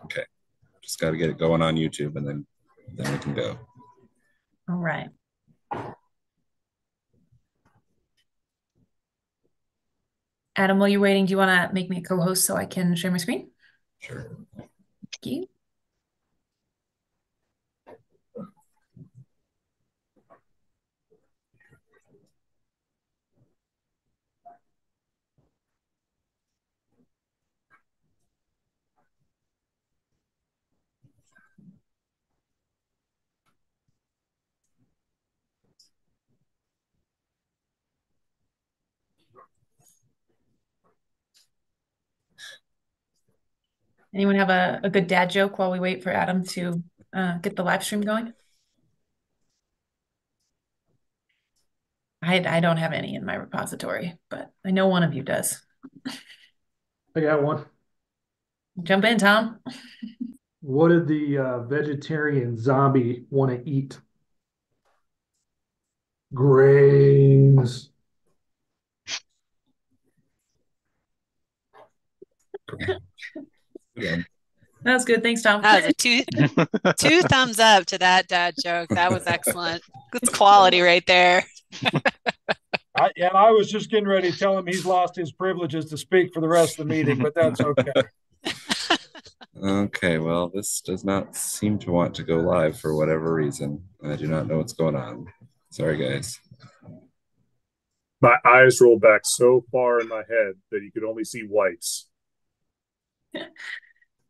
Okay, just got to get it going on YouTube, and then we can go. All right. Adam, while you're waiting, do you want to make me a co-host so I can share my screen? Sure. Thank you. Anyone have a good dad joke while we wait for Adam to get the live stream going? I don't have any in my repository, but I know one of you does. I got one. Jump in, Tom. What did the vegetarian zombie want to eat? Grains. Yeah. That was good. Thanks, Tom. That was a two thumbs up to that dad joke. That was excellent. That's quality right there. I was just getting ready to tell him he's lost his privileges to speak for the rest of the meeting, but that's okay. Okay, well, this does not seem to want to go live for whatever reason. I do not know what's going on. Sorry, guys. My eyes rolled back so far in my head that you could only see whites.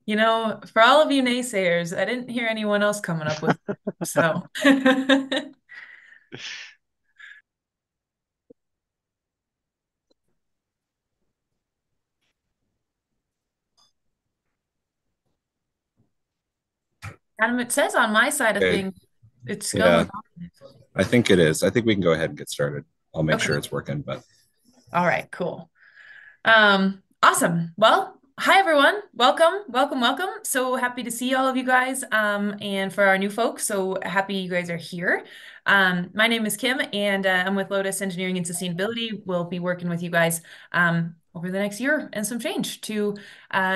You know, for all of you naysayers, I didn't hear anyone else coming up with it, so. Adam, it says on my side of Okay. things, it's Yeah, going. I think it is. I think we can go ahead and get started. I'll make Okay. sure it's working, but All right, cool. Awesome. Well, hi everyone. Welcome. So happy to see all of you guys. And for our new folks, so happy you guys are here. My name is Kim, and I'm with Lotus Engineering and Sustainability. We'll be working with you guys over the next year and some change to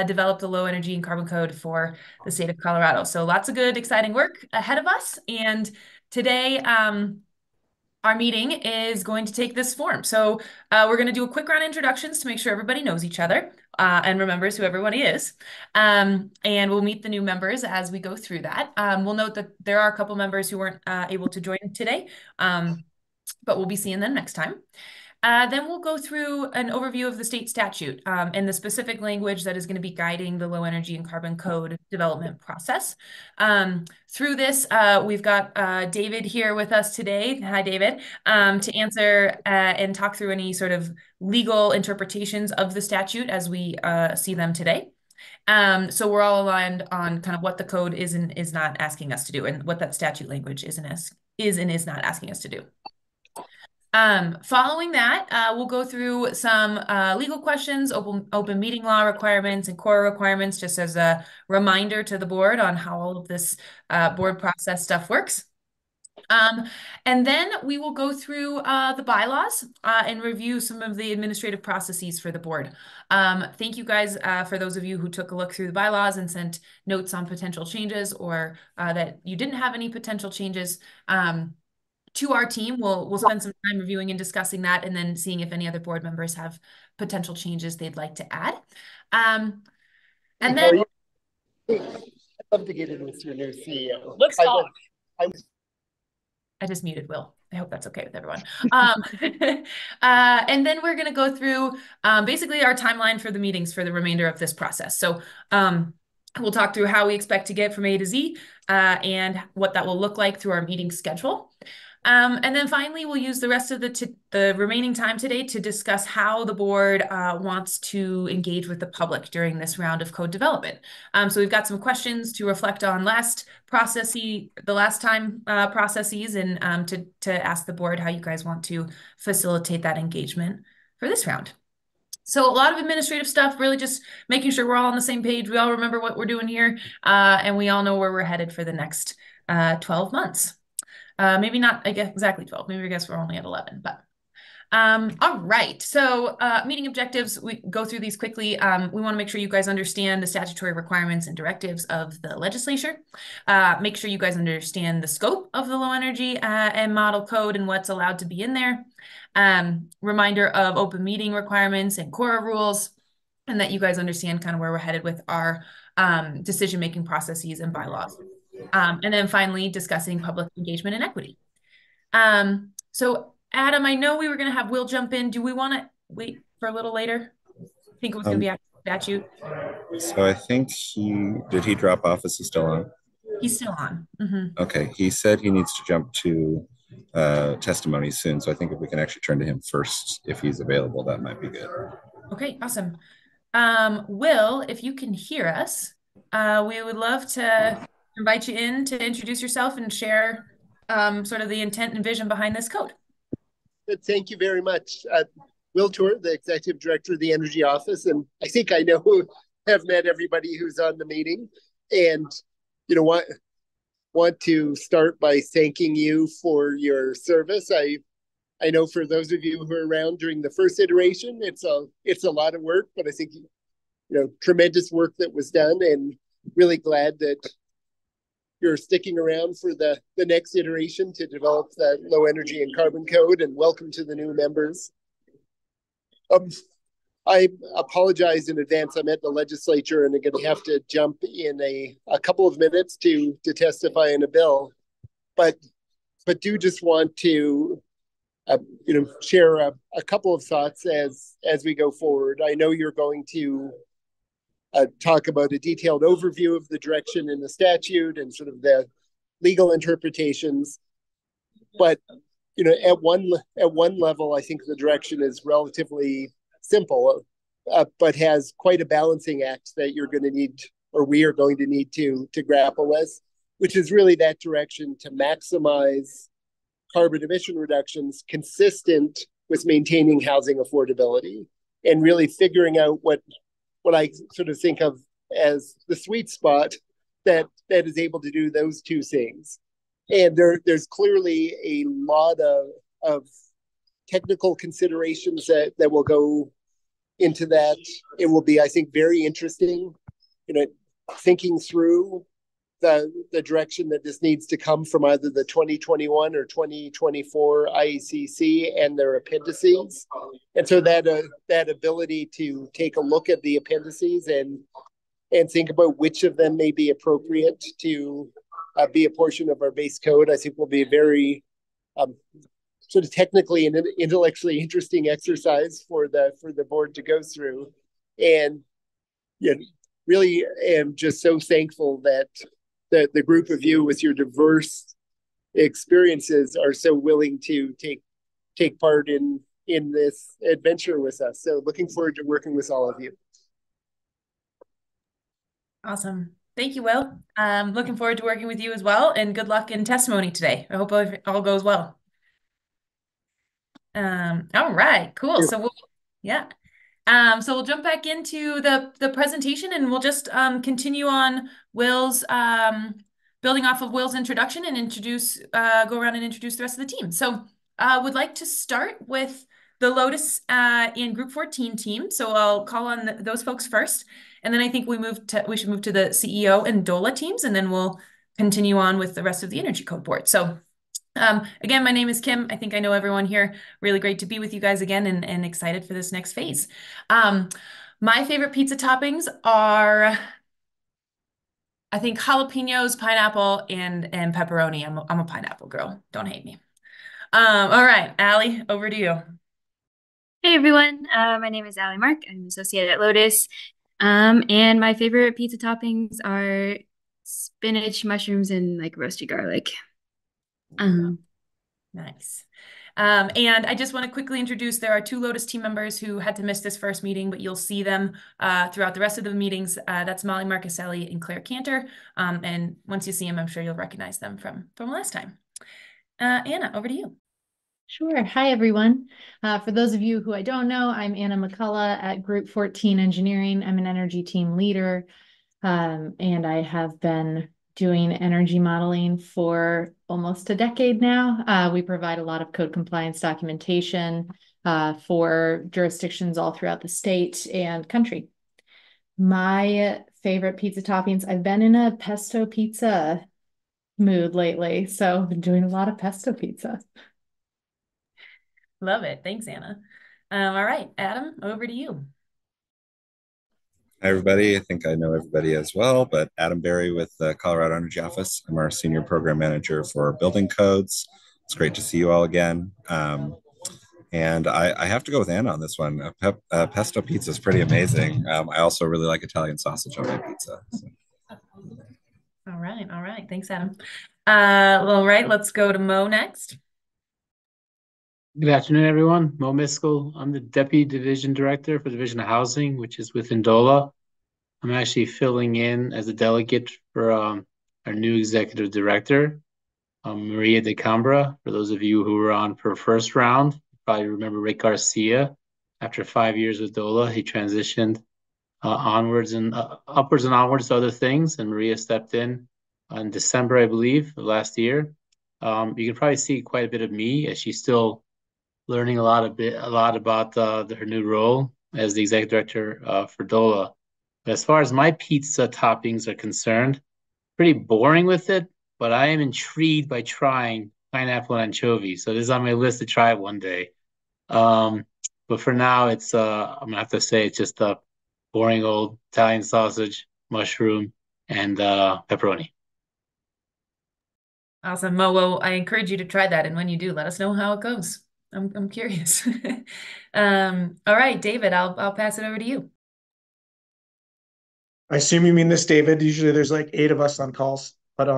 develop the low energy and carbon code for the state of Colorado. So lots of good, exciting work ahead of us. And today, our meeting is going to take this form. So we're going to do a quick round of introductions to make sure everybody knows each other and remembers who everybody is. And we'll meet the new members as we go through that. We'll note that there are a couple members who weren't able to join today, but we'll be seeing them next time. Then we'll go through an overview of the state statute and the specific language that is going to be guiding the low energy and carbon code development process. Through this, we've got David here with us today. Hi, David, to answer and talk through any sort of legal interpretations of the statute as we see them today. So we're all aligned on kind of what the code is and is not asking us to do, and what that statute language is and is not asking us to do. Following that, we'll go through some legal questions, open meeting law requirements, and core requirements, just as a reminder to the board on how all of this board process stuff works. And then we will go through the bylaws and review some of the administrative processes for the board. Thank you guys for those of you who took a look through the bylaws and sent notes on potential changes, or that you didn't have any potential changes. To our team. We'll spend some time reviewing and discussing that, and then seeing if any other board members have potential changes they'd like to add. And then I'd love to get in with your new CEO. Let's talk. I just muted Will. I hope that's okay with everyone. And then we're going to go through basically our timeline for the meetings for the remainder of this process. So we'll talk through how we expect to get from A to Z and what that will look like through our meeting schedule. And then finally, we'll use the rest of the remaining time today to discuss how the board wants to engage with the public during this round of code development. So we've got some questions to reflect on the last time processes, and to ask the board how you guys want to facilitate that engagement for this round. So a lot of administrative stuff, really just making sure we're all on the same page. We all remember what we're doing here, and we all know where we're headed for the next 12 months. Maybe not, I guess, exactly 12. Maybe I guess we're only at 11, but All right. So meeting objectives, we go through these quickly. We want to make sure you guys understand the statutory requirements and directives of the legislature. Make sure you guys understand the scope of the low energy and model code and what's allowed to be in there. Reminder of open meeting requirements and KORA rules, and that you guys understand kind of where we're headed with our decision-making processes and bylaws. And then finally, discussing public engagement and equity. So Adam, I know we were going to have Will jump in. Do we want to wait for a little later? I think it was going to be after statute. So I think did he drop off? Is he still on? He's still on. Okay. He said he needs to jump to testimony soon. So I think if we can actually turn to him first, if he's available, that might be good. Okay, awesome. Will, if you can hear us, we would love to invite you in to introduce yourself and share sort of the intent and vision behind this code. Thank you very much. Will Tour, the Executive Director of the Energy Office, and I think I have met everybody who's on the meeting, and want to start by thanking you for your service. I know for those of you who were around during the first iteration, it's a lot of work, but I think tremendous work that was done, and really glad that you're sticking around for the next iteration to develop that low energy and carbon code, and welcome to the new members. I apologize in advance. I'm at the legislature and I'm going to have to jump in a couple of minutes to testify in a bill, but do just want to share a couple of thoughts as we go forward. I know you're going to talk about a detailed overview of the direction in the statute and sort of the legal interpretations, but at one level, I think the direction is relatively simple, but has quite a balancing act that you're going to need, or we are going to need to grapple with, which is really that direction to maximize carbon emission reductions consistent with maintaining housing affordability, and really figuring out what I sort of think of as the sweet spot that is able to do those two things. And there's clearly a lot of technical considerations that will go into that. It will be, I think, very interesting, thinking through the direction that this needs to come from either the 2021 or 2024 IECC and their appendices. And so that ability to take a look at the appendices and think about which of them may be appropriate to be a portion of our base code, I think will be a very sort of technically and intellectually interesting exercise for the board to go through. And really am just so thankful that the group of you with your diverse experiences are so willing to take part in this adventure with us. So looking forward to working with all of you. Awesome. Thank you, Will. Looking forward to working with you as well, and good luck in testimony today. I hope all goes well. All right, cool. So we'll jump back into the presentation, and we'll just continue on Will's building off of Will's introduction and go around and introduce the rest of the team. So would like to start with the Lotus and Group 14 team. So I'll call on those folks first, and then I think we should move to the CEO and DOLA teams, and then we'll continue on with the rest of the Energy Code Board. So again, my name is Kim. I think I know everyone here. Really great to be with you guys again, and excited for this next phase. My favorite pizza toppings are, I think, jalapenos, pineapple, and pepperoni. I'm a pineapple girl. Don't hate me. All right, Allie, over to you. Hey everyone, my name is Allie Mark. I'm an associate at Lotus. And my favorite pizza toppings are spinach, mushrooms, and like roasted garlic. Nice. And I just want to quickly introduce, there are two Lotus team members who had to miss this first meeting, but you'll see them throughout the rest of the meetings. That's Molly Marcaselli and Claire Cantor. And once you see them, I'm sure you'll recognize them from last time. Anna, over to you. Sure. Hi, everyone. For those of you who I don't know, I'm Anna McCullough at Group 14 Engineering. I'm an energy team leader, and I have been doing energy modeling for almost a decade now. We provide a lot of code compliance documentation for jurisdictions all throughout the state and country. My favorite pizza toppings, I've been in a pesto pizza mood lately, so I've been doing a lot of pesto pizza. Love it. Thanks, Anna. All right, Adam, over to you. Hi, everybody. I think I know everybody as well, but Adam Berry with the Colorado Energy Office. I'm our Senior Program Manager for Building Codes. It's great to see you all again. And I have to go with Anna on this one. Pesto pizza is pretty amazing. I also really like Italian sausage on my pizza. So. All right. Thanks, Adam. All right, let's go to Mo next. Good afternoon, everyone. Mo Miskell. I'm the Deputy Division Director for Division of Housing, which is within DOLA. I'm actually filling in as a delegate for our new Executive Director, Maria De Cambra. For those of you who were on for first round, you probably remember Rick Garcia. After 5 years with DOLA, he transitioned upwards and onwards to other things, and Maria stepped in December, I believe, of last year. You can probably see quite a bit of me as she's still learning a lot about her new role as the executive director for DOLA. But as far as my pizza toppings are concerned, pretty boring with it, but I am intrigued by trying pineapple and anchovy. So this is on my list to try it one day. But for now, it's I'm gonna have to say it's just a boring old Italian sausage, mushroom, and pepperoni. Awesome, Mo. Well, I encourage you to try that, and when you do, let us know how it goes. I'm curious. All right, David, I'll pass it over to you. I assume you mean this, David. Usually there's like 8 of us on calls. But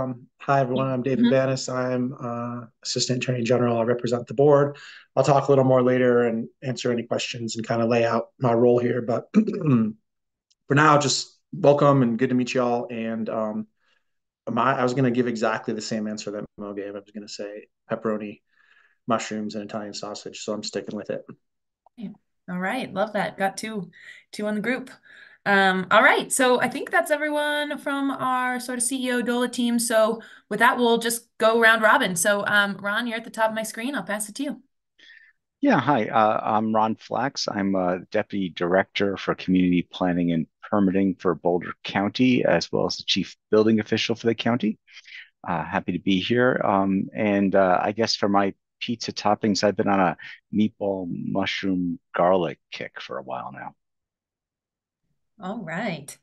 hi, everyone. I'm David Banis. I'm Assistant Attorney General. I represent the board. I'll talk a little more later and answer any questions and kind of lay out my role here. But for now, just welcome and good to meet you all. And I was going to give exactly the same answer that Mo gave. I was going to say pepperoni, mushrooms, and Italian sausage. So I'm sticking with it. All right. Love that. Got two on the group. All right. So I think that's everyone from our sort of CEO DOLA team. So with that, we'll just go round robin. So Ron, you're at the top of my screen. I'll pass it to you. Yeah, hi. I'm Ron Flax. I'm a Deputy Director for Community Planning and Permitting for Boulder County, as well as the Chief Building Official for the county. Happy to be here. And I guess for my pizza toppings, I've been on a meatball mushroom garlic kick for a while now. All right.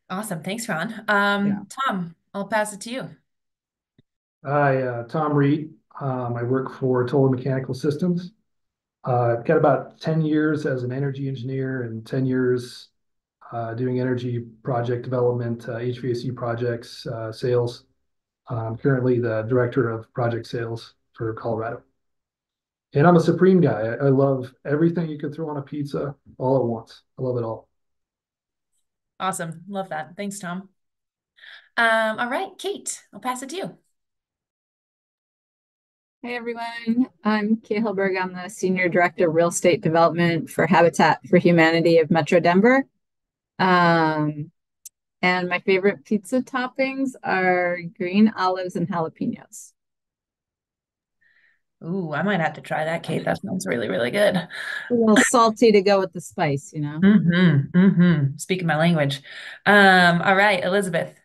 Awesome. Thanks, Ron. Yeah. Tom, I'll pass it to you. Hi, Tom Reed. I work for Tola Mechanical Systems. I've got about 10 years as an energy engineer and 10 years doing energy project development, HVAC projects, sales. I'm currently the director of project sales for Colorado. And I'm a supreme guy. I love everything you could throw on a pizza all at once. I love it all. Awesome. Love that. Thanks, Tom. All right, Kate, I'll pass it to you. Hey everyone, I'm Kate Hilberg. I'm the Senior Director of Real Estate Development for Habitat for Humanity of Metro Denver. And my favorite pizza toppings are green olives and jalapenos. Ooh, I might have to try that, Kate. That sounds really, really good. A little salty to go with the spice, you know? Speaking my language. All right, Elizabeth.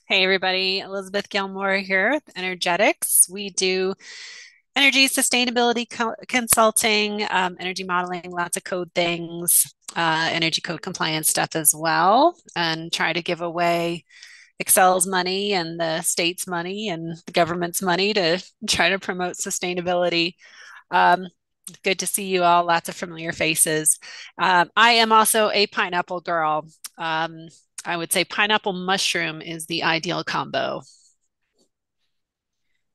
Hey everybody, Elizabeth Gilmore here with Energetics. We do energy sustainability consulting, energy modeling, lots of code things, energy code compliance stuff as well, and try to give away Excel's money and the state's money and the government's money to try to promote sustainability. Good to see you all, lots of familiar faces. I am also a pineapple girl. I would say pineapple mushroom is the ideal combo.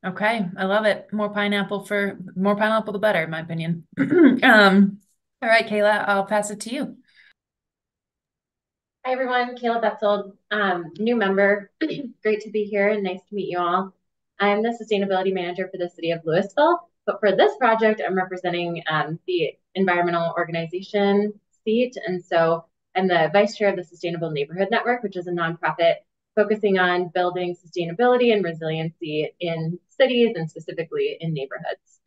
Okay, I love it. More pineapple, the better, in my opinion. All right, Kayla, I'll pass it to you. Hi everyone, Kayla Betzold, new member. Great to be here and nice to meet you all. I'm the sustainability manager for the city of Louisville, but for this project, I'm representing the environmental organization seat, and so I'm the vice chair of the Sustainable Neighborhood Network, which is a nonprofit focusing on building sustainability and resiliency in cities and specifically in neighborhoods.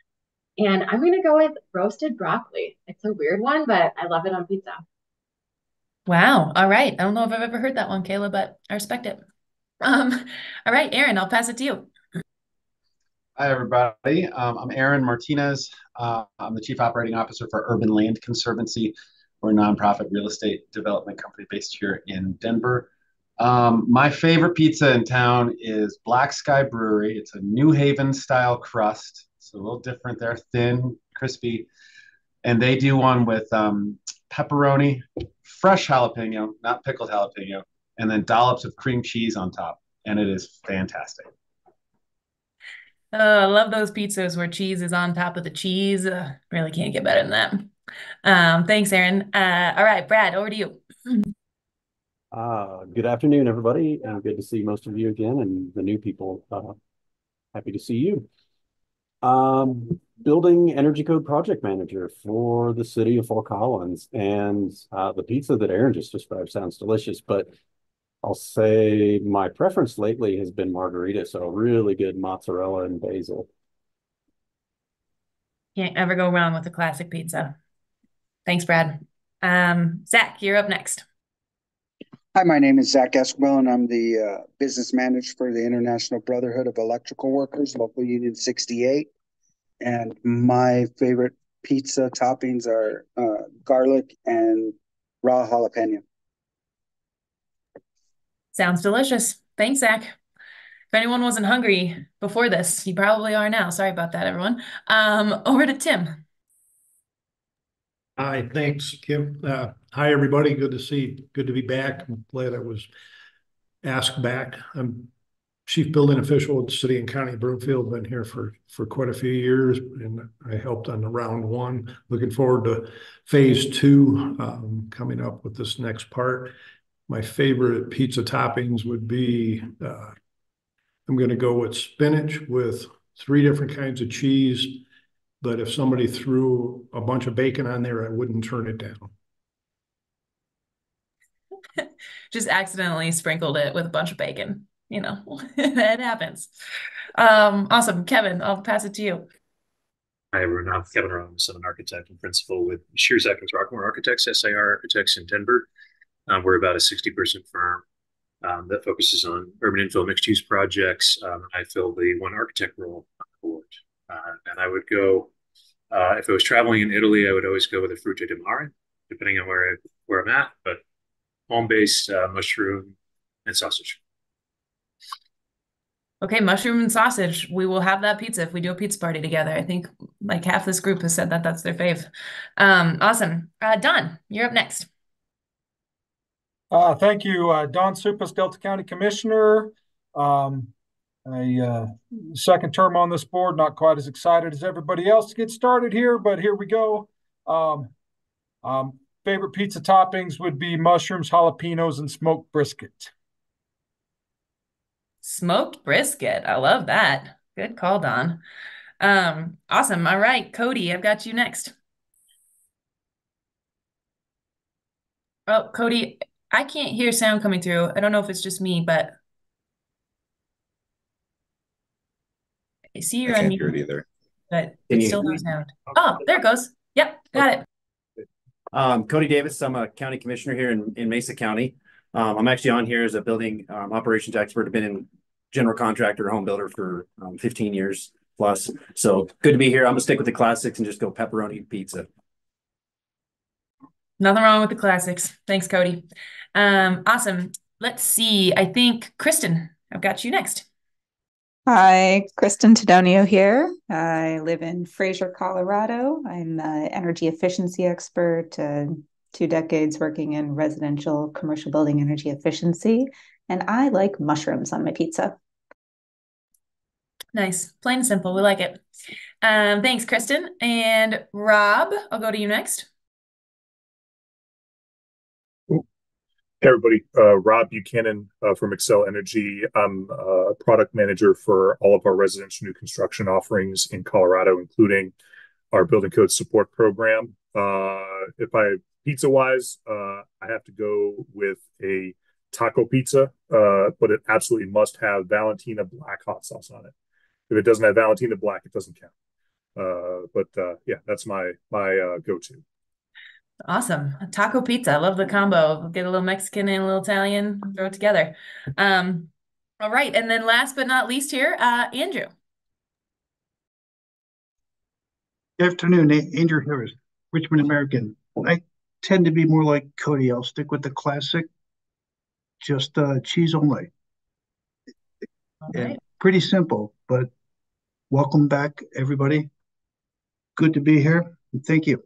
And I'm going to go with roasted broccoli. It's a weird one, but I love it on pizza. Wow. All right. I don't know if I've ever heard that one, Kayla, but I respect it. All right, Aaron, I'll pass it to you. Hi, everybody. I'm Aaron Martinez. I'm the Chief Operating Officer for Urban Land Conservancy. We're a nonprofit real estate development company based here in Denver. My favorite pizza in town is Black Sky Brewery. It's a New Haven style crust. It's a little different. They're thin, crispy. And they do one with pepperoni, fresh jalapeno, not pickled jalapeno, and then dollops of cream cheese on top. And it is fantastic. Oh, I love those pizzas where cheese is on top of the cheese. Really can't get better than that. Thanks, Aaron. All right, Brad, over to you. Good afternoon, everybody, and good to see most of you again, and the new people, happy to see you. Building Energy Code Project Manager for the city of Fort Collins, and the pizza that Aaron just described sounds delicious, but I'll say my preference lately has been margarita, so really good mozzarella and basil. Can't ever go wrong with a classic pizza. Thanks, Brad. Zach, you're up next. Hi, my name is Zach Esquivel, and I'm the business manager for the International Brotherhood of Electrical Workers, Local Union 68. And my favorite pizza toppings are garlic and raw jalapeno. Sounds delicious. Thanks, Zach. If anyone wasn't hungry before this, you probably are now. Sorry about that, everyone. Over to Tim. Hi, thanks, Kim. Hi, everybody. Good to be back. I'm glad I was asked back. I'm Chief Building Official at the City and County of Broomfield. Been here for quite a few years, and I helped on the round one. Looking forward to phase two coming up with this next part. My favorite pizza toppings would be, I'm going to go with spinach with 3 different kinds of cheese. But if somebody threw a bunch of bacon on there, I wouldn't turn it down. Just accidentally sprinkled it with a bunch of bacon. You know, that happens. Awesome. Kevin, I'll pass it to you. Hi, everyone. I'm Kevin Ramos. I'm an architect and principal with Shears Atkins Rockmore Architects, SIR Architects in Denver. We're about a 60-person firm that focuses on urban infill mixed-use projects. I fill the one architect role on the board. And I would go, if I was traveling in Italy, I would always go with a Fruta di Mare, depending on where I'm at, but home-based mushroom and sausage. Okay, mushroom and sausage. We will have that pizza if we do a pizza party together. I think like half this group has said that that's their fave. Awesome. Don, you're up next. Thank you, Don Supas, Delta County Commissioner. A second term on this board, not quite as excited as everybody else to get started here, but here we go. Favorite pizza toppings would be mushrooms, jalapenos, and smoked brisket. Smoked brisket. I love that. Good call, Don. Awesome. All right, Cody, I've got you next. Oh, Cody, I can't hear sound coming through. I don't know if it's just me, but I see you're I on can't hear it either. but it's still no sound. Oh, there it goes. Yep, got it. Cody Davis. I'm a county commissioner here in Mesa County. I'm actually on here as a building operations expert. I've been in general contractor, home builder for 15 years plus. So good to be here. I'm gonna stick with the classics and just go pepperoni pizza. Nothing wrong with the classics. Thanks, Cody. Awesome. Let's see. I think Kristen, I've got you next. Hi, Kristen Tedonio here. I live in Fraser, Colorado. I'm an energy efficiency expert, 2 decades working in residential commercial building energy efficiency, and I like mushrooms on my pizza. Nice. Plain and simple. We like it. Thanks, Kristen. And Rob, I'll go to you next. Hey everybody, Rob Buchanan from Xcel Energy. I'm a product manager for all of our residential new construction offerings in Colorado, including our building code support program. If I pizza wise, I have to go with a taco pizza, but it absolutely must have Valentina black hot sauce on it. If it doesn't have Valentina black, it doesn't count. Yeah, that's my go-to. Awesome. Taco pizza. I love the combo. Get a little Mexican and a little Italian, throw it together. All right. And then last but not least here, Andrew. Good afternoon, Andrew Harris, Richmond American. I tend to be more like Cody. I'll stick with the classic, just cheese only. Okay. Pretty simple, but welcome back, everybody. Good to be here. And thank you.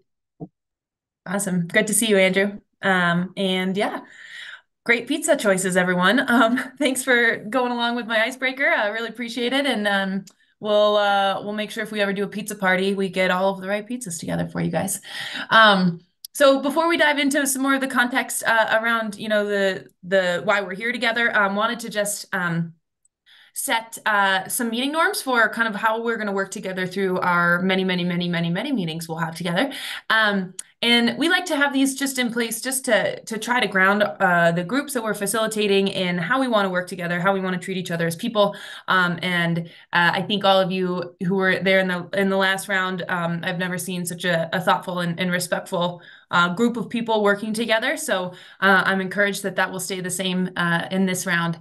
Awesome. Good to see you, Andrew. And yeah, great pizza choices, everyone. Thanks for going along with my icebreaker. I really appreciate it. And we'll make sure if we ever do a pizza party, we get all of the right pizzas together for you guys. So before we dive into some more of the context around, you know, the why we're here together, wanted to just set some meeting norms for kind of how we're going to work together through our many meetings we'll have together. And we like to have these just in place just to try to ground the groups that we're facilitating in how we want to work together, how we want to treat each other as people. And I think all of you who were there in the last round, I've never seen such a thoughtful and respectful group of people working together. So I'm encouraged that will stay the same in this round.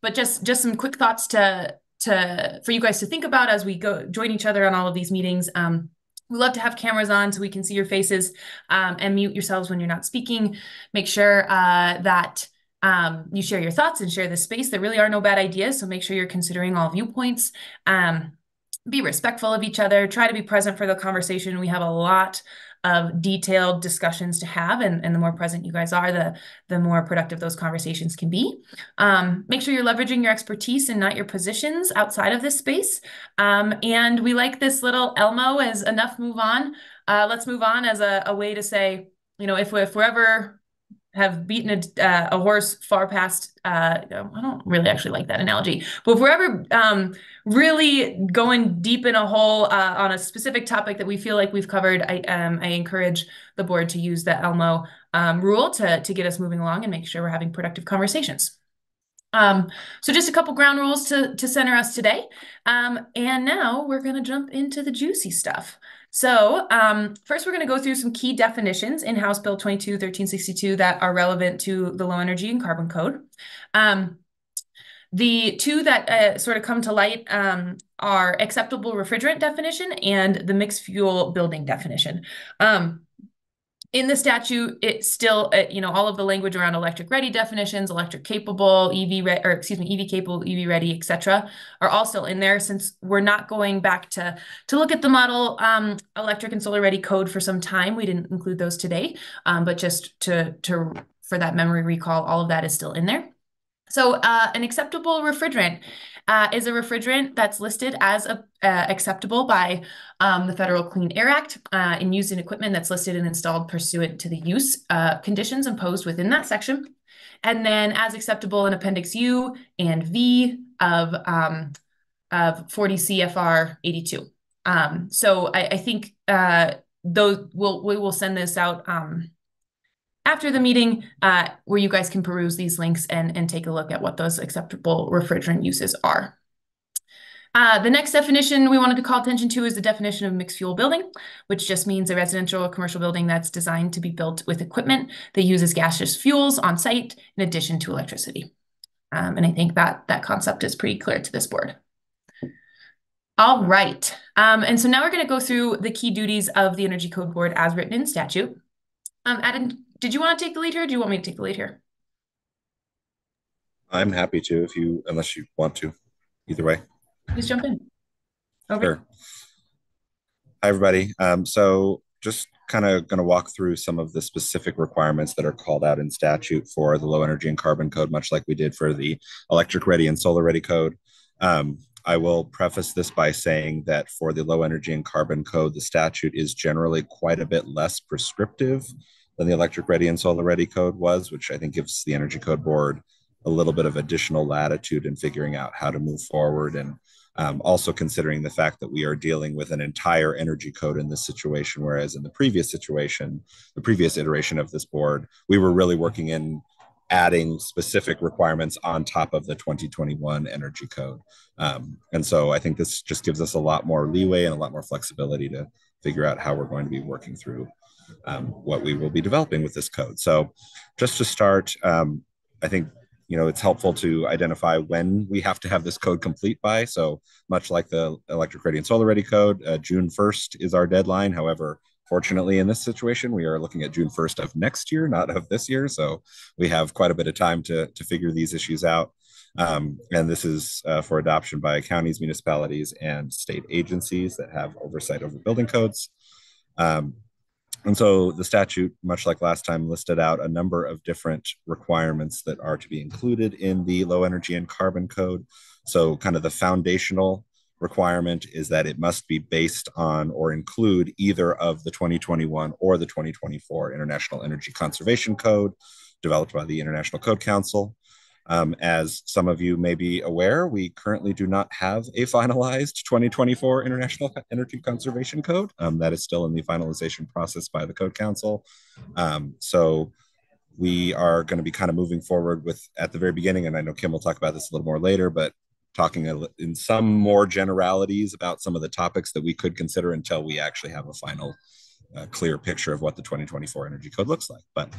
But just some quick thoughts for you guys to think about as we go join each other on all of these meetings. We love to have cameras on so we can see your faces, and mute yourselves when you're not speaking. Make sure that you share your thoughts and share the space. There really are no bad ideas, so make sure you're considering all viewpoints. Be respectful of each other. Try to be present for the conversation. We have a lot of detailed discussions to have, and the more present you guys are, the more productive those conversations can be. Make sure you're leveraging your expertise and not your positions outside of this space. And we like this little Elmo as enough, move on. Let's move on as a way to say, you know, if we're ever have beaten a horse far past, I don't really actually like that analogy, but if we're ever really going deep in a hole on a specific topic that we feel like we've covered, I encourage the board to use the Elmo rule to get us moving along and make sure we're having productive conversations. So just a couple ground rules to center us today. And now we're going to jump into the juicy stuff. So first, we're going to go through some key definitions in House Bill 22-1362 that are relevant to the Low Energy and Carbon Code. The two that sort of come to light are acceptable refrigerant definition and the mixed fuel building definition. In the statute, it's still, all of the language around electric ready definitions, electric capable, EV capable, EV ready, et cetera, are all still in there, since we're not going back to look at the model electric and solar ready code for some time. We didn't include those today, but just for that memory recall, all of that is still in there. So an acceptable refrigerant is a refrigerant that's listed as acceptable by the Federal Clean Air Act and used in equipment that's listed and installed pursuant to the use conditions imposed within that section. And then as acceptable in Appendix U and V of 40 CFR 82. So I think we will send this out after the meeting, where you guys can peruse these links and take a look at what those acceptable refrigerant uses are. The next definition we wanted to call attention to is the definition of mixed fuel building, which just means a residential or commercial building that's designed to be built with equipment that uses gaseous fuels on site in addition to electricity. And I think that concept is pretty clear to this board. All right. And so now we're going to go through the key duties of the Energy Code Board as written in statute. Adam, did you want to take the lead here, or do you want me to take the lead here? I'm happy to, unless you want to. Either way. Please jump in. Over. Sure. Hi, everybody. So just kind of going to walk through some of the specific requirements that are called out in statute for the Low Energy and Carbon Code, much like we did for the Electric Ready and Solar Ready Code. I will preface this by saying that for the Low Energy and Carbon Code, the statute is generally quite a bit less prescriptive than the Electric Ready and Solar Ready Code was, which I think gives the Energy Code Board a little bit of additional latitude in figuring out how to move forward, and also considering the fact that we are dealing with an entire energy code in this situation, whereas in the previous situation, the previous iteration of this board, we were really working in adding specific requirements on top of the 2021 energy code. And so I think this just gives us a lot more leeway and a lot more flexibility to figure out how we're going to be working through what we will be developing with this code. So just to start, I think it's helpful to identify when we have to have this code complete by. So much like the Electric Ready and Solar Ready code, June 1st is our deadline. However, fortunately, in this situation, we are looking at June 1st of next year, not of this year. So we have quite a bit of time to figure these issues out. And this is for adoption by counties, municipalities, and state agencies that have oversight over building codes. And so the statute, much like last time, listed out a number of different requirements that are to be included in the low energy and carbon code. So kind of the foundational requirement is that it must be based on or include either of the 2021 or the 2024 International Energy Conservation Code developed by the International Code Council. As some of you may be aware, we currently do not have a finalized 2024 International Energy Conservation Code. That is still in the finalization process by the Code Council. So we are going to be kind of moving forward with, at the very beginning, and I know Kim will talk about this a little more later, but talking in some more generalities about some of the topics that we could consider until we actually have a final clear picture of what the 2024 Energy Code looks like. But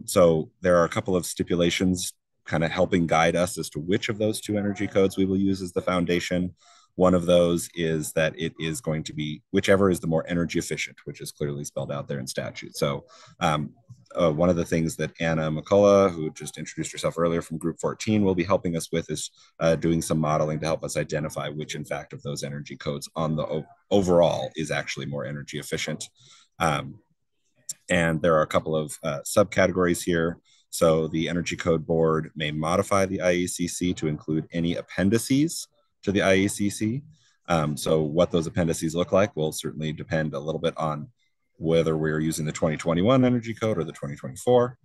so there are a couple of stipulations kind of helping guide us as to which of those two energy codes we will use as the foundation. One of those is that it is going to be whichever is the more energy efficient, which is clearly spelled out there in statute. So one of the things that Anna McCullough, who just introduced herself earlier from Group 14, will be helping us with is doing some modeling to help us identify which, in fact, of those energy codes on the overall is actually more energy efficient. And there are a couple of subcategories here. So the Energy Code Board may modify the IECC to include any appendices to the IECC. So what those appendices look like will certainly depend a little bit on whether we're using the 2021 Energy Code or the 2024.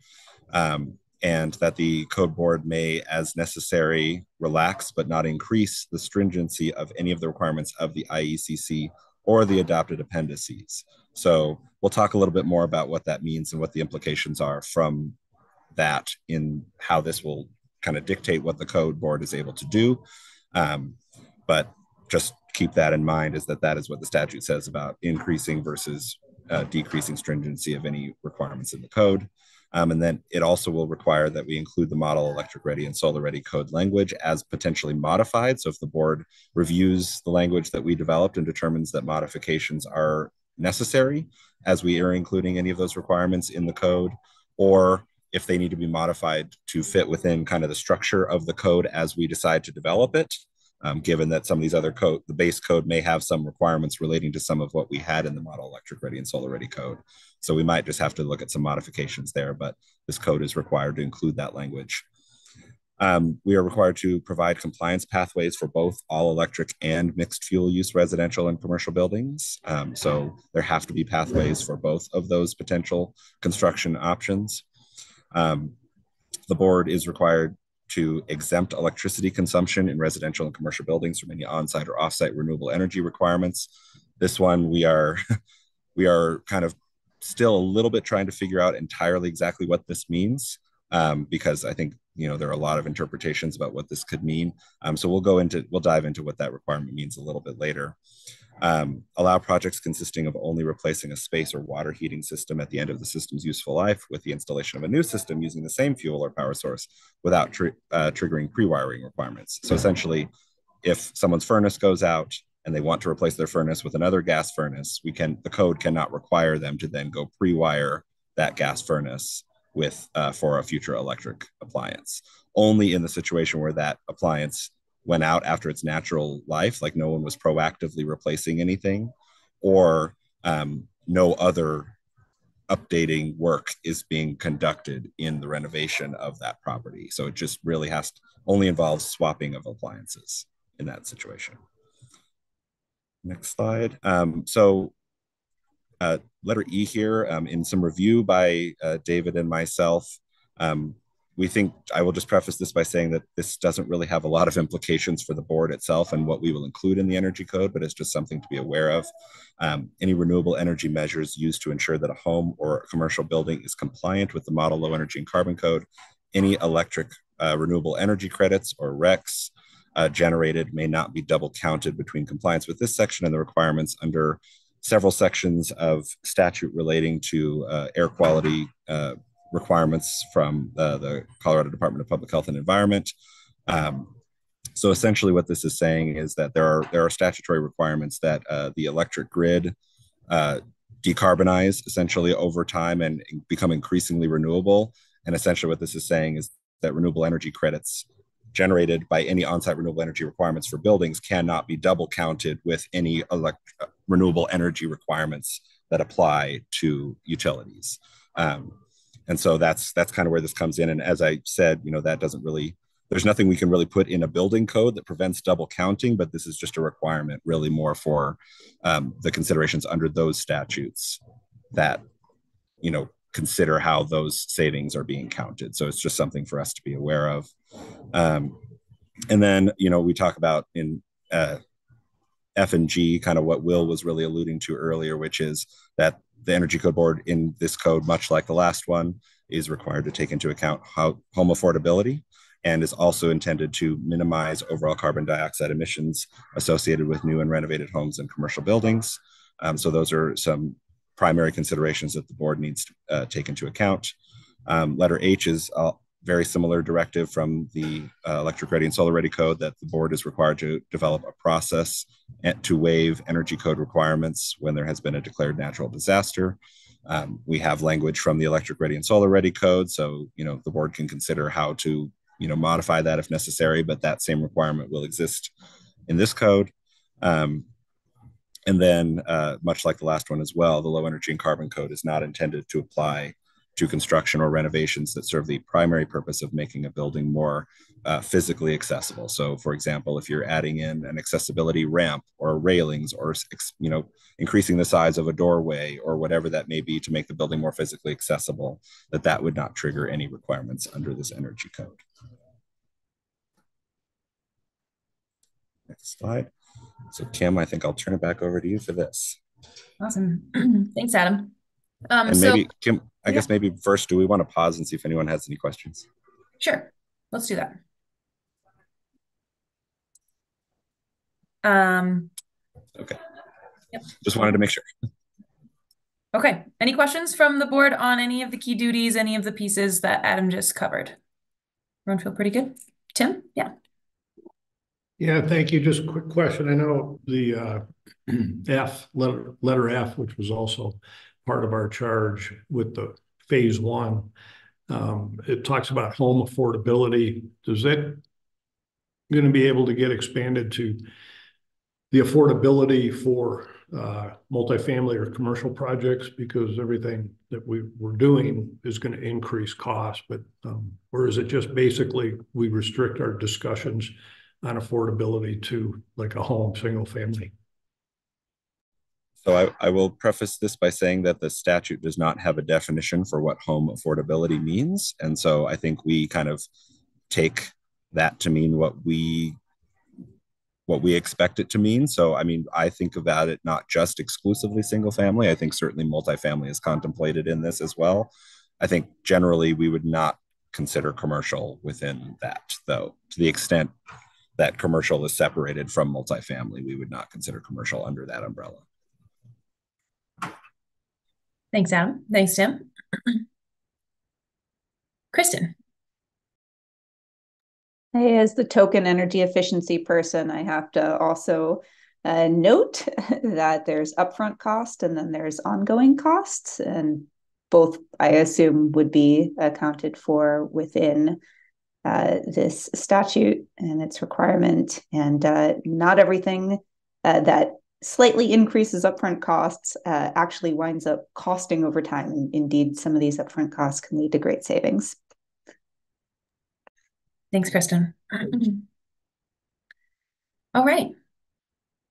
And that the Code Board may, as necessary, relax but not increase the stringency of any of the requirements of the IECC or the adopted appendices. So we'll talk a little bit more about what that means and what the implications are from that in how this will kind of dictate what the Code Board is able to do. But just keep that in mind, is that is what the statute says about increasing versus decreasing stringency of any requirements in the code. And then it also will require that we include the Model Electric Ready and Solar Ready code language as potentially modified. So if the board reviews the language that we developed and determines that modifications are necessary as we are including any of those requirements in the code, or if they need to be modified to fit within kind of the structure of the code as we decide to develop it, given that some of these other code, the base code may have some requirements relating to some of what we had in the Model Electric Ready and Solar Ready code. So we might just have to look at some modifications there, but this code is required to include that language. We are required to provide compliance pathways for both all electric and mixed fuel use residential and commercial buildings. So there have to be pathways for both of those potential construction options. The board is required to exempt electricity consumption in residential and commercial buildings from any on-site or off-site renewable energy requirements. This one we are kind of still a little bit trying to figure out entirely exactly what this means, because I think there are a lot of interpretations about what this could mean. So we'll dive into what that requirement means a little bit later. Allow projects consisting of only replacing a space or water heating system at the end of the system's useful life with the installation of a new system using the same fuel or power source without triggering pre-wiring requirements. So essentially, if someone's furnace goes out and they want to replace their furnace with another gas furnace, the code cannot require them to then go pre-wire that gas furnace with for a future electric appliance. Only in the situation where that appliance went out after its natural life, like no one was proactively replacing anything, or no other updating work is being conducted in the renovation of that property. So it just really only involves swapping of appliances in that situation. Next slide. Letter E here, in some review by David and myself, we think, I will just preface this by saying that this doesn't really have a lot of implications for the board itself and what we will include in the energy code, but it's just something to be aware of. Any renewable energy measures used to ensure that a home or a commercial building is compliant with the Model Low Energy and Carbon Code any electric renewable energy credits or RECs generated may not be double counted between compliance with this section and the requirements under several sections of statute relating to air quality requirements from the Colorado Department of Public Health and Environment. So essentially what this is saying is that there are statutory requirements that the electric grid decarbonize essentially over time and become increasingly renewable. And essentially what this is saying is that renewable energy credits generated by any on-site renewable energy requirements for buildings cannot be double counted with any renewable energy requirements that apply to utilities. And so that's kind of where this comes in. And as I said, that doesn't really, there's nothing we can really put in a building code that prevents double counting, but this is just a requirement really more for the considerations under those statutes that, consider how those savings are being counted. So it's just something for us to be aware of. And then, we talk about in F and G, kind of what Will was really alluding to earlier, which is that the Energy Code Board in this code, much like the last one, is required to take into account home affordability and is also intended to minimize overall carbon dioxide emissions associated with new and renovated homes and commercial buildings. So those are some primary considerations that the board needs to take into account. Letter H is a very similar directive from the Electric Ready and Solar Ready Code, that the board is required to develop a process to waive energy code requirements when there has been a declared natural disaster. We have language from the Electric Ready and Solar Ready Code, so the board can consider how to modify that if necessary, but that same requirement will exist in this code. And then, much like the last one as well, the Low Energy and Carbon Code is not intended to apply to construction or renovations that serve the primary purpose of making a building more physically accessible. So, for example, if you're adding in an accessibility ramp or railings, or increasing the size of a doorway or whatever that may be to make the building more physically accessible, that would not trigger any requirements under this energy code. Next slide. So Kim, I think I'll turn it back over to you for this. Awesome. Thanks, Adam. And maybe, Kim, I guess maybe first, do we want to pause and see if anyone has any questions? Sure, let's do that. Okay. Yep. Just wanted to make sure. Okay, any questions from the board on any of the key duties, any of the pieces that Adam just covered? Everyone feel pretty good? Tim? Yeah. Yeah, thank you. Just a quick question. I know the letter F, which was also part of our charge with the phase one, it talks about home affordability. Does that going to be able to get expanded to the affordability for multifamily or commercial projects? Because everything that we're doing is going to increase cost, but or is it just basically we restrict our discussions on affordability to like a home, single family? So I will preface this by saying that the statute does not have a definition for what home affordability means. And so I think we kind of take that to mean what we expect it to mean. So, I mean, I think about it not just exclusively single family. I think certainly multifamily is contemplated in this as well. I think generally we would not consider commercial within that, though, to the extent that commercial is separated from multifamily, we would not consider commercial under that umbrella. Thanks, Adam. Thanks, Tim. Kristen. Hey, as the token energy efficiency person, I have to also note that there's upfront cost and then there's ongoing costs, and both I assume would be accounted for within this statute and its requirement. And not everything that slightly increases upfront costs actually winds up costing over time. And indeed, some of these upfront costs can lead to great savings. Thanks, Kristen. All right.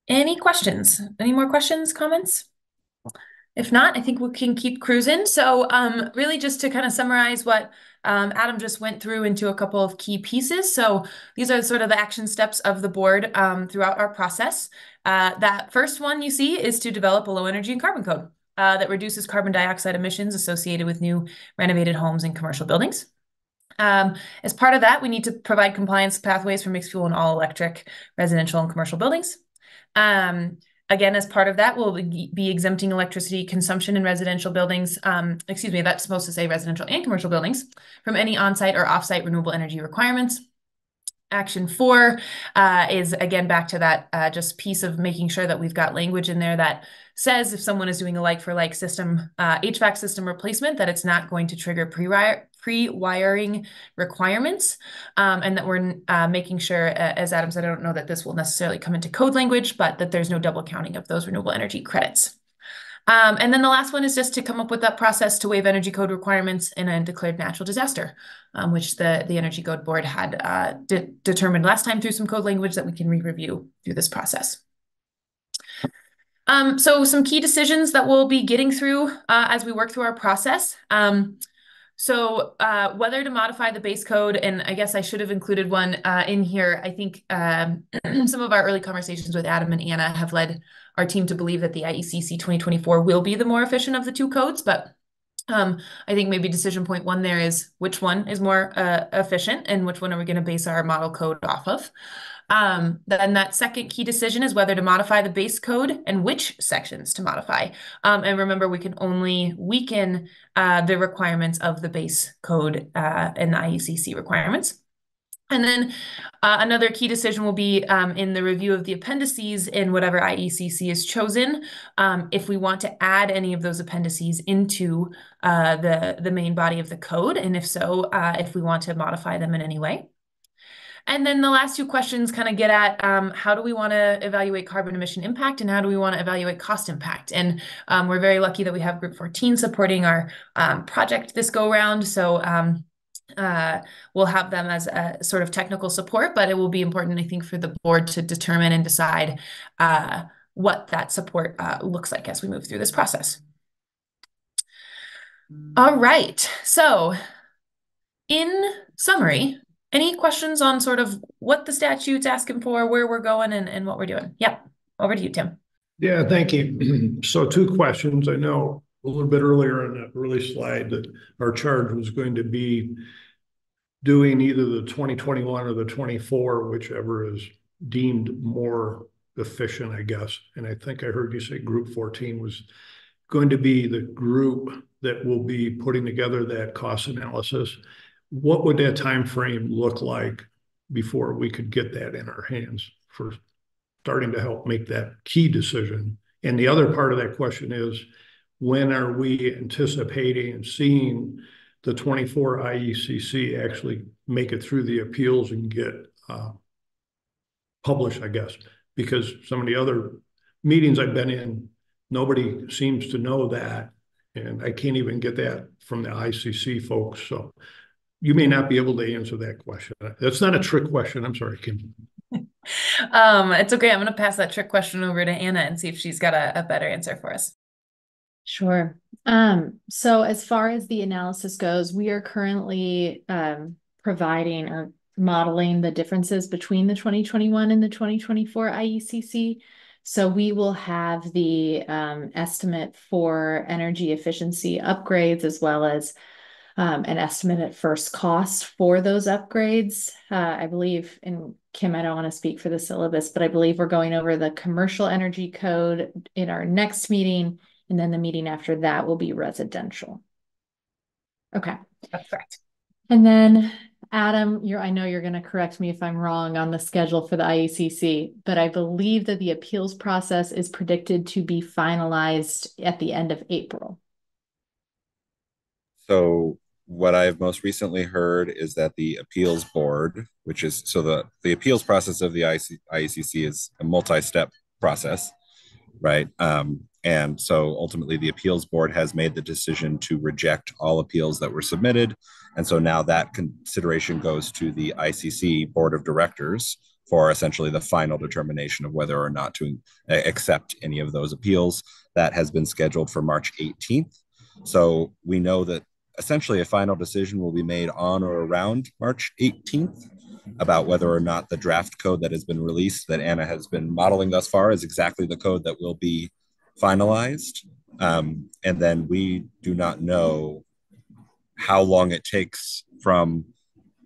Any questions? Any more questions, comments? If not, I think we can keep cruising. So really just to kind of summarize what Adam just went through into a couple of key pieces. So these are sort of the action steps of the board throughout our process. That first one you see is to develop a low energy and carbon code that reduces carbon dioxide emissions associated with new renovated homes and commercial buildings. As part of that, we need to provide compliance pathways for mixed fuel and all electric residential and commercial buildings. Again, as part of that, we'll be exempting electricity consumption in residential buildings. Excuse me, that's supposed to say residential and commercial buildings from any on-site or off-site renewable energy requirements. Action 4 is again back to that just piece of making sure that we've got language in there that says if someone is doing a like-for-like system, HVAC system replacement, that it's not going to trigger pre-wiring requirements, and that we're making sure, as Adam said, I don't know that this will necessarily come into code language, but that there's no double counting of those renewable energy credits. And then the last one is just to come up with that process to waive energy code requirements in a declared natural disaster, which the Energy Code Board had determined last time through some code language that we can re-review through this process. So some key decisions that we'll be getting through as we work through our process. So whether to modify the base code, and I guess I should have included one in here. I think some of our early conversations with Adam and Anna have led our team to believe that the IECC 2024 will be the more efficient of the two codes, but I think maybe decision point 1 there is which one is more efficient and which one are we going to base our model code off of. Then that second key decision is whether to modify the base code and which sections to modify. And remember, we can only weaken the requirements of the base code and the IECC requirements. And then another key decision will be in the review of the appendices in whatever IECC is chosen, if we want to add any of those appendices into the main body of the code, and if so, if we want to modify them in any way. And then the last two questions kind of get at how do we want to evaluate carbon emission impact and how do we want to evaluate cost impact? And we're very lucky that we have Group 14 supporting our project this go round. So we'll have them as a sort of technical support, but it will be important, I think, for the board to determine and decide what that support looks like as we move through this process. All right. So in summary, any questions on sort of what the statute's asking for, where we're going, and what we're doing? Yep. Over to you, Tim. Yeah, thank you. So 2 questions. I know a little bit earlier in that early slide that our charge was going to be doing either the 2021 or the 24, whichever is deemed more efficient, I guess. And I think I heard you say Group 14 was going to be the group that will be putting together that cost analysis. What would that time frame look like before we could get that in our hands for starting to help make that key decision? And the other part of that question is, when are we anticipating and seeing the 24 IECC actually make it through the appeals and get published, I guess? Because some of the other meetings I've been in, nobody seems to know that. And I can't even get that from the ICC folks. So you may not be able to answer that question. That's not a trick question. I'm sorry, Kim. It's okay. I'm going to pass that trick question over to Anna and see if she's got a better answer for us. Sure. So as far as the analysis goes, we are currently providing or modeling the differences between the 2021 and the 2024 IECC. So we will have the estimate for energy efficiency upgrades as well as an estimate at first cost for those upgrades. I believe, and Kim, I don't want to speak for the syllabus, but I believe we're going over the commercial energy code in our next meeting, and then the meeting after that will be residential. Okay. That's correct. And then Adam, I know you're going to correct me if I'm wrong on the schedule for the IECC, but I believe that the appeals process is predicted to be finalized at the end of April. So what I've most recently heard is that the appeals board, which is, so the appeals process of the IECC is a multi-step process, right? And so ultimately the appeals board has made the decision to reject all appeals that were submitted. And so now that consideration goes to the ICC board of directors for essentially the final determination of whether or not to accept any of those appeals. That has been scheduled for March 18th. So we know that essentially a final decision will be made on or around March 18th about whether or not the draft code that has been released that Anna has been modeling thus far is exactly the code that will be finalized. And then we do not know how long it takes from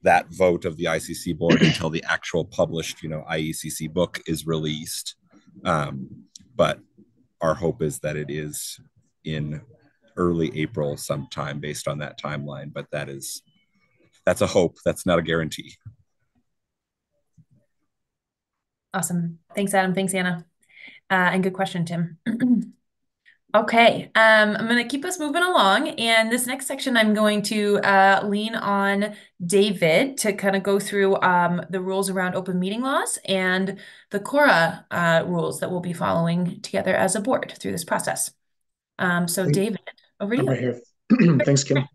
that vote of the ICC board until the actual published, IECC book is released. But our hope is that it is in early April sometime based on that timeline. But that's a hope. That's not a guarantee. Awesome. Thanks, Adam. Thanks, Anna. And good question, Tim. Okay, I'm going to keep us moving along. And this next section, I'm going to lean on David to kind of go through the rules around open meeting laws and the KORA rules that we'll be following together as a board through this process. So David, over to you. I'm right here. Thanks, Kim.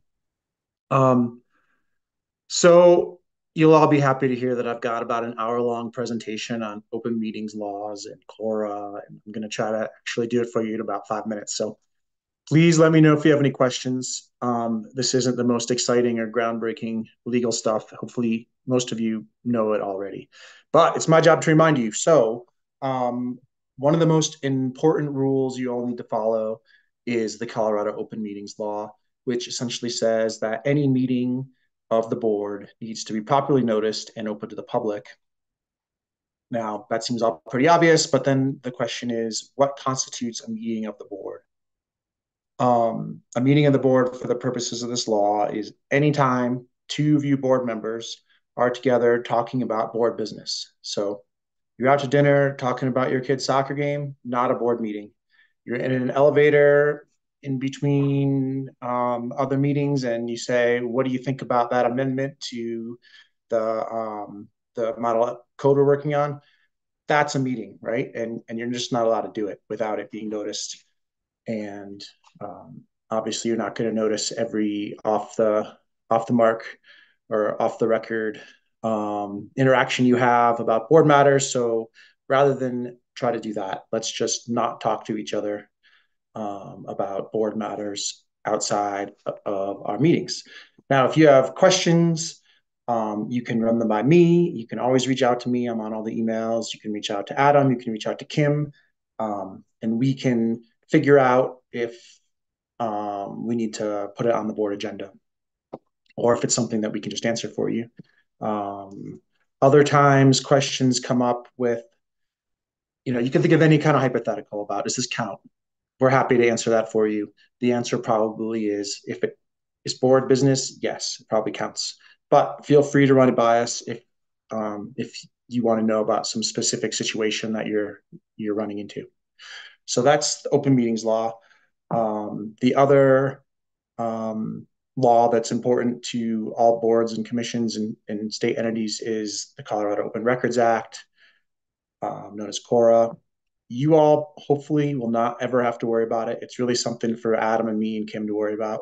So you'll all be happy to hear that I've got about an hour-long presentation on open meetings laws and KORA, and I'm going to try to actually do it for you in about 5 minutes. So please let me know if you have any questions. This isn't the most exciting or groundbreaking legal stuff. Hopefully, most of you know it already, but it's my job to remind you. So one of the most important rules you all need to follow is the Colorado Open Meetings Law, which essentially says that any meeting of the board needs to be properly noticed and open to the public. Now, that seems all pretty obvious, but then the question is, what constitutes a meeting of the board? A meeting of the board for the purposes of this law is anytime 2 of you board members are together talking about board business. So you're out to dinner talking about your kid's soccer game, not a board meeting. You're in an elevator in between other meetings, and you say, what do you think about that amendment to the model code we're working on? That's a meeting, right? And you're just not allowed to do it without it being noticed. And obviously you're not going to notice every off the mark or off the record interaction you have about board matters. So rather than try to do that, let's just not talk to each other about board matters outside of our meetings. Now, if you have questions, you can run them by me. You can always reach out to me. I'm on all the emails. You can reach out to Adam. You can reach out to Kim. And we can figure out if we need to put it on the board agenda or if it's something that we can just answer for you. Other times questions come up with, you can think of any kind of hypothetical about, does this count? We're happy to answer that for you. The answer probably is, if it is board business, yes, it probably counts. But feel free to run it by us if you want to know about some specific situation that you're running into. So that's the open meetings law. The other law that's important to all boards and commissions and state entities is the Colorado Open Records Act, known as KORA. You all hopefully will not ever have to worry about it. It's really something for Adam and me and Kim to worry about.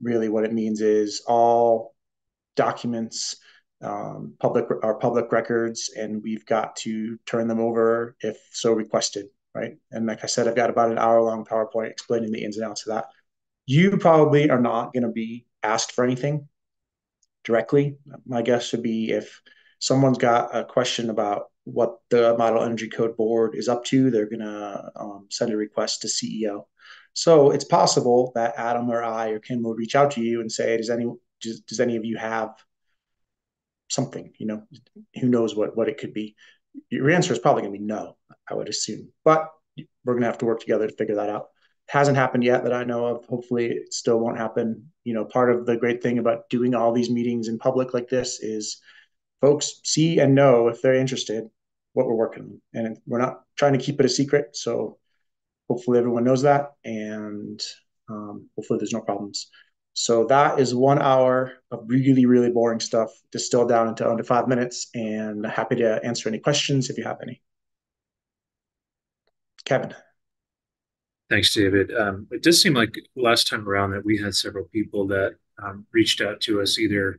Really what it means is all documents are public records, and we've got to turn them over if so requested, right? And like I said, I've got about an hour-long PowerPoint explaining the ins and outs of that. You probably are not going to be asked for anything directly. My guess would be if someone's got a question about what the Model Energy Code Board is up to, they're going to send a request to CEO. So it's possible that Adam or I or Kim will reach out to you and say, does any of you have something? Who knows what it could be? Your answer is probably going to be no, I would assume. But we're going to have to work together to figure that out. It hasn't happened yet that I know of. Hopefully it still won't happen. Part of the great thing about doing all these meetings in public like this is folks see and know, if they're interested, what we're working on. And we're not trying to keep it a secret. So hopefully everyone knows that, and hopefully there's no problems. So that is 1 hour of really, really boring stuff distilled down into under 5 minutes, and happy to answer any questions if you have any. Kevin. Thanks, David. It does seem like last time around that we had several people that reached out to us either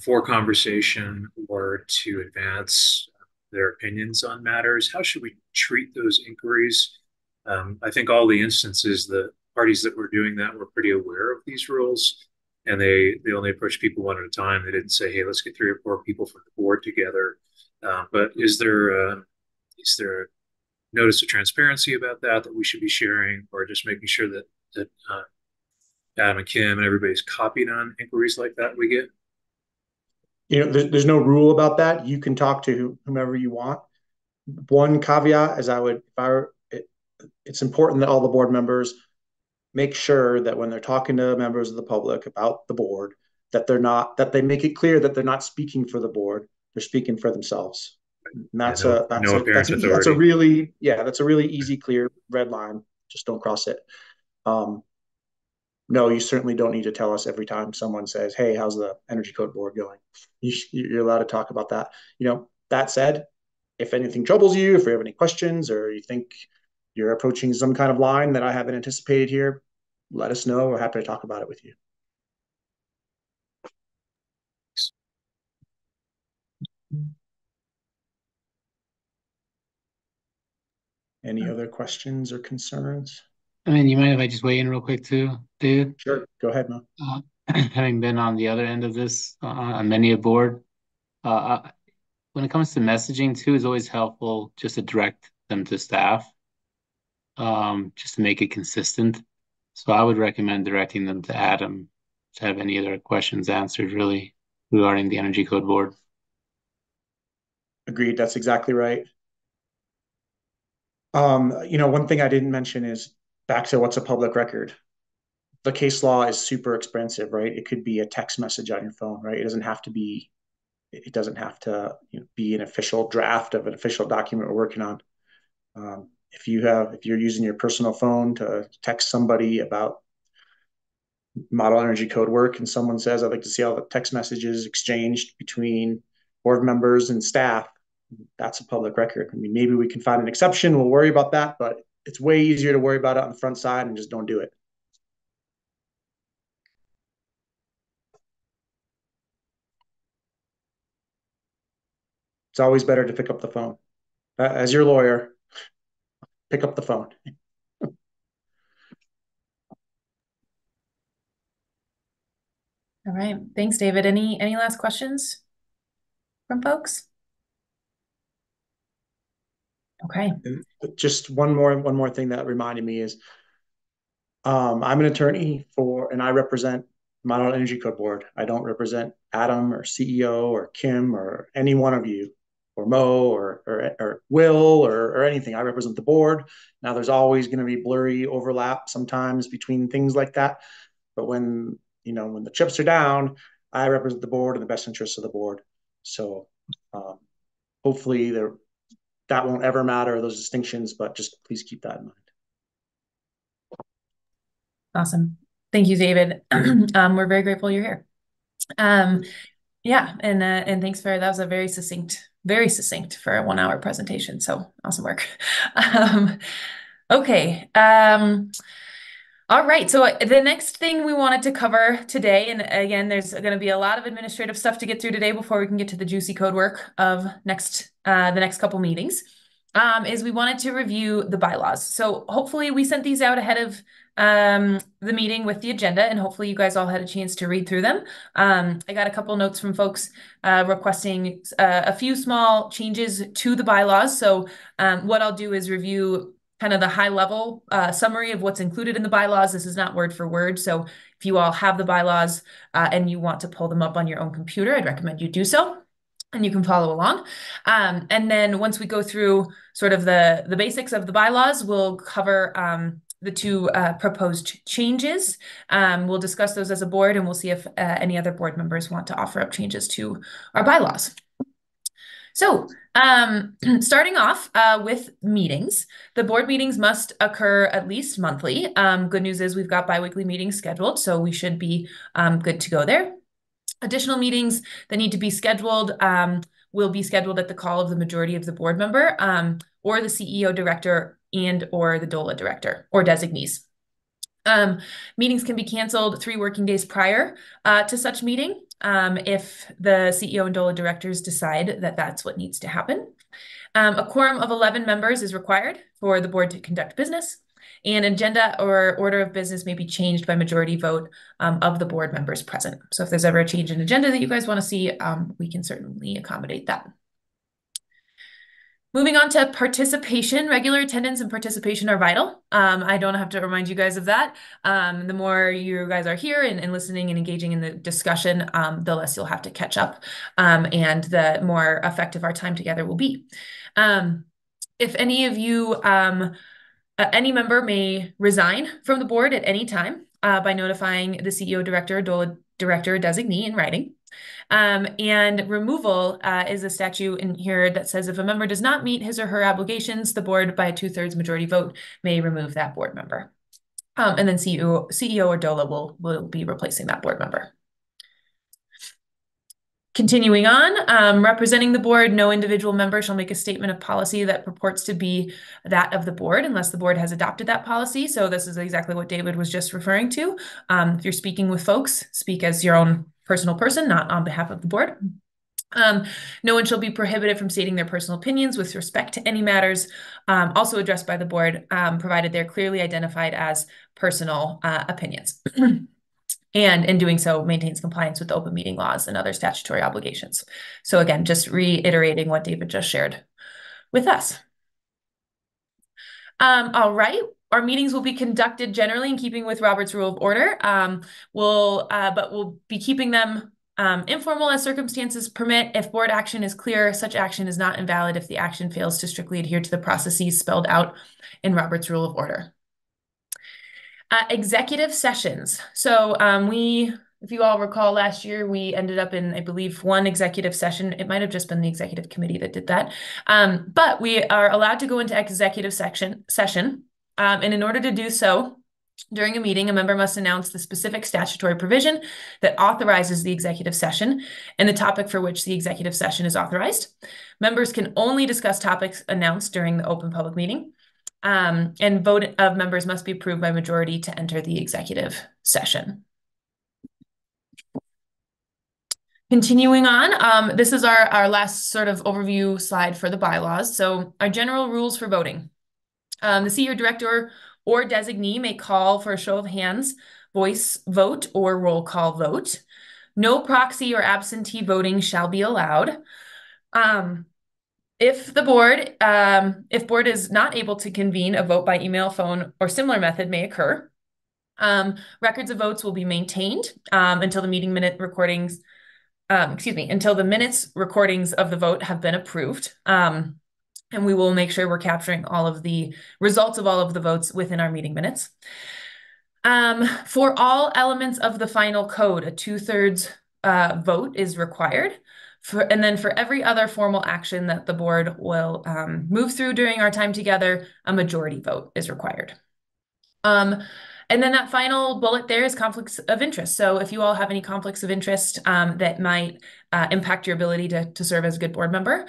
for conversation or to advance their opinions on matters. How should we treat those inquiries? I think all the instances, the parties that were doing that were pretty aware of these rules, and they only approached people one at a time. They didn't say, hey, let's get 3 or 4 people from the board together. But is there notice of transparency about that we should be sharing, or just making sure that Adam and Kim and everybody's copied on inquiries like that we get? there's no rule about that. You can talk to whomever you want. One caveat is it's important that all the board members make sure that when they're talking to members of the public about the board, that they make it clear that they're not speaking for the board, they're speaking for themselves. And that's a really easy, clear red line. Just don't cross it. No, you certainly don't need to tell us every time someone says, "Hey, how's the energy code board going?" You're allowed to talk about that. That said, if anything troubles you, if you have any questions, or you think you're approaching some kind of line that I haven't anticipated here, let us know. We're happy to talk about it with you. Any other questions or concerns? I mean, you mind if I just weigh in real quick too, David? Sure, go ahead, Mo. Having been on the other end of this on many a board, when it comes to messaging too, it's always helpful just to direct them to staff, just to make it consistent. So I would recommend directing them to Adam to have any other questions answered really regarding the Energy Code Board. Agreed, that's exactly right. One thing I didn't mention is back to what's a public record. The case law is super expensive, right? It could be a text message on your phone, right? It doesn't have to be be an official draft of an official document we're working on. If you're using your personal phone to text somebody about model energy code work and someone says, "I'd like to see all the text messages exchanged between board members and staff," that's a public record. I mean, maybe we can find an exception. We'll worry about that, but it's way easier to worry about it on the front side and just don't do it. It's always better to pick up the phone. As your lawyer, pick up the phone. All right. Thanks, David. Any last questions from folks? Okay. Just one more thing that reminded me is I'm an attorney and I represent Model Energy Code Board. I don't represent Adam or CEO or Kim or any one of you or Mo or Will or anything. I represent the board. Now there's always going to be blurry overlap sometimes between things like that. But when the chips are down, I represent the board in the best interests of the board. So hopefully that won't ever matter, those distinctions, but just please keep that in mind. Awesome. Thank you, David. We're very grateful you're here. Yeah, and thanks that was a very succinct for a 1 hour presentation. So awesome work. Okay. All right, so the next thing we wanted to cover today, and again, there's going to be a lot of administrative stuff to get through today before we can get to the juicy code work of the next couple meetings, is we wanted to review the bylaws. So hopefully we sent these out ahead of the meeting with the agenda, and hopefully you guys all had a chance to read through them. I got a couple notes from folks requesting a few small changes to the bylaws. So what I'll do is review kind of the high level summary of what's included in the bylaws. This is not word for word. So if you all have the bylaws and you want to pull them up on your own computer, I'd recommend you do so. And you can follow along. And then once we go through sort of the basics of the bylaws, we'll cover the two proposed changes. We'll discuss those as a board, and we'll see if any other board members want to offer up changes to our bylaws. So starting off with meetings, the board meetings must occur at least monthly. Good news is we've got biweekly meetings scheduled, so we should be good to go there. Additional meetings that need to be scheduled will be scheduled at the call of the majority of the board member or the CEO director and or the DOLA director or designees. Meetings can be canceled 3 working days prior to such meeting if the CEO and DOLA directors decide that that's what needs to happen. A quorum of 11 members is required for the board to conduct business, and agenda or order of business may be changed by majority vote of the board members present. So if there's ever a change in agenda that you guys want to see, we can certainly accommodate that. Moving on to participation, regular attendance and participation are vital. I don't have to remind you guys of that. The more you guys are here and listening and engaging in the discussion, the less you'll have to catch up, and the more effective our time together will be. If any of you, any member may resign from the board at any time by notifying the CEO, director, DOLA director, designee in writing. And removal is a statute in here that says if a member does not meet his or her obligations, the board by a 2/3 majority vote may remove that board member. And then CEO or DOLA will be replacing that board member. Continuing on, representing the board, no individual member shall make a statement of policy that purports to be that of the board unless the board has adopted that policy. So this is exactly what David was just referring to. If you're speaking with folks, speak as your own personal person, not on behalf of the board. No one shall be prohibited from stating their personal opinions with respect to any matters also addressed by the board, provided they're clearly identified as personal opinions. And in doing so, maintains compliance with open meeting laws and other statutory obligations. So again, just reiterating what David just shared with us. All right. Our meetings will be conducted generally in keeping with Robert's Rule of Order. But we'll be keeping them informal as circumstances permit. If board action is clear, such action is not invalid if the action fails to strictly adhere to the processes spelled out in Robert's Rule of Order. Executive sessions. So if you all recall last year, we ended up in, I believe, one executive session. It might have just been the executive committee that did that. But we are allowed to go into executive session. And in order to do so, during a meeting, a member must announce the specific statutory provision that authorizes the executive session and the topic for which the executive session is authorized. Members can only discuss topics announced during the open public meeting. And vote of members must be approved by majority to enter the executive session. Continuing on, this is our last sort of overview slide for the bylaws. So our general rules for voting. The CEO, director, or designee may call for a show of hands, voice vote, or roll call vote. No proxy or absentee voting shall be allowed. If board is not able to convene, a vote by email, phone, or similar method may occur. Records of votes will be maintained until the meeting minute recordings, until the minutes recordings of the vote have been approved. And we will make sure we're capturing all of the results of all of the votes within our meeting minutes. For all elements of the final code, a 2/3 vote is required. And then for every other formal action that the board will move through during our time together, a majority vote is required. And then that final bullet there is conflicts of interest. So if you all have any conflicts of interest that might impact your ability to serve as a good board member,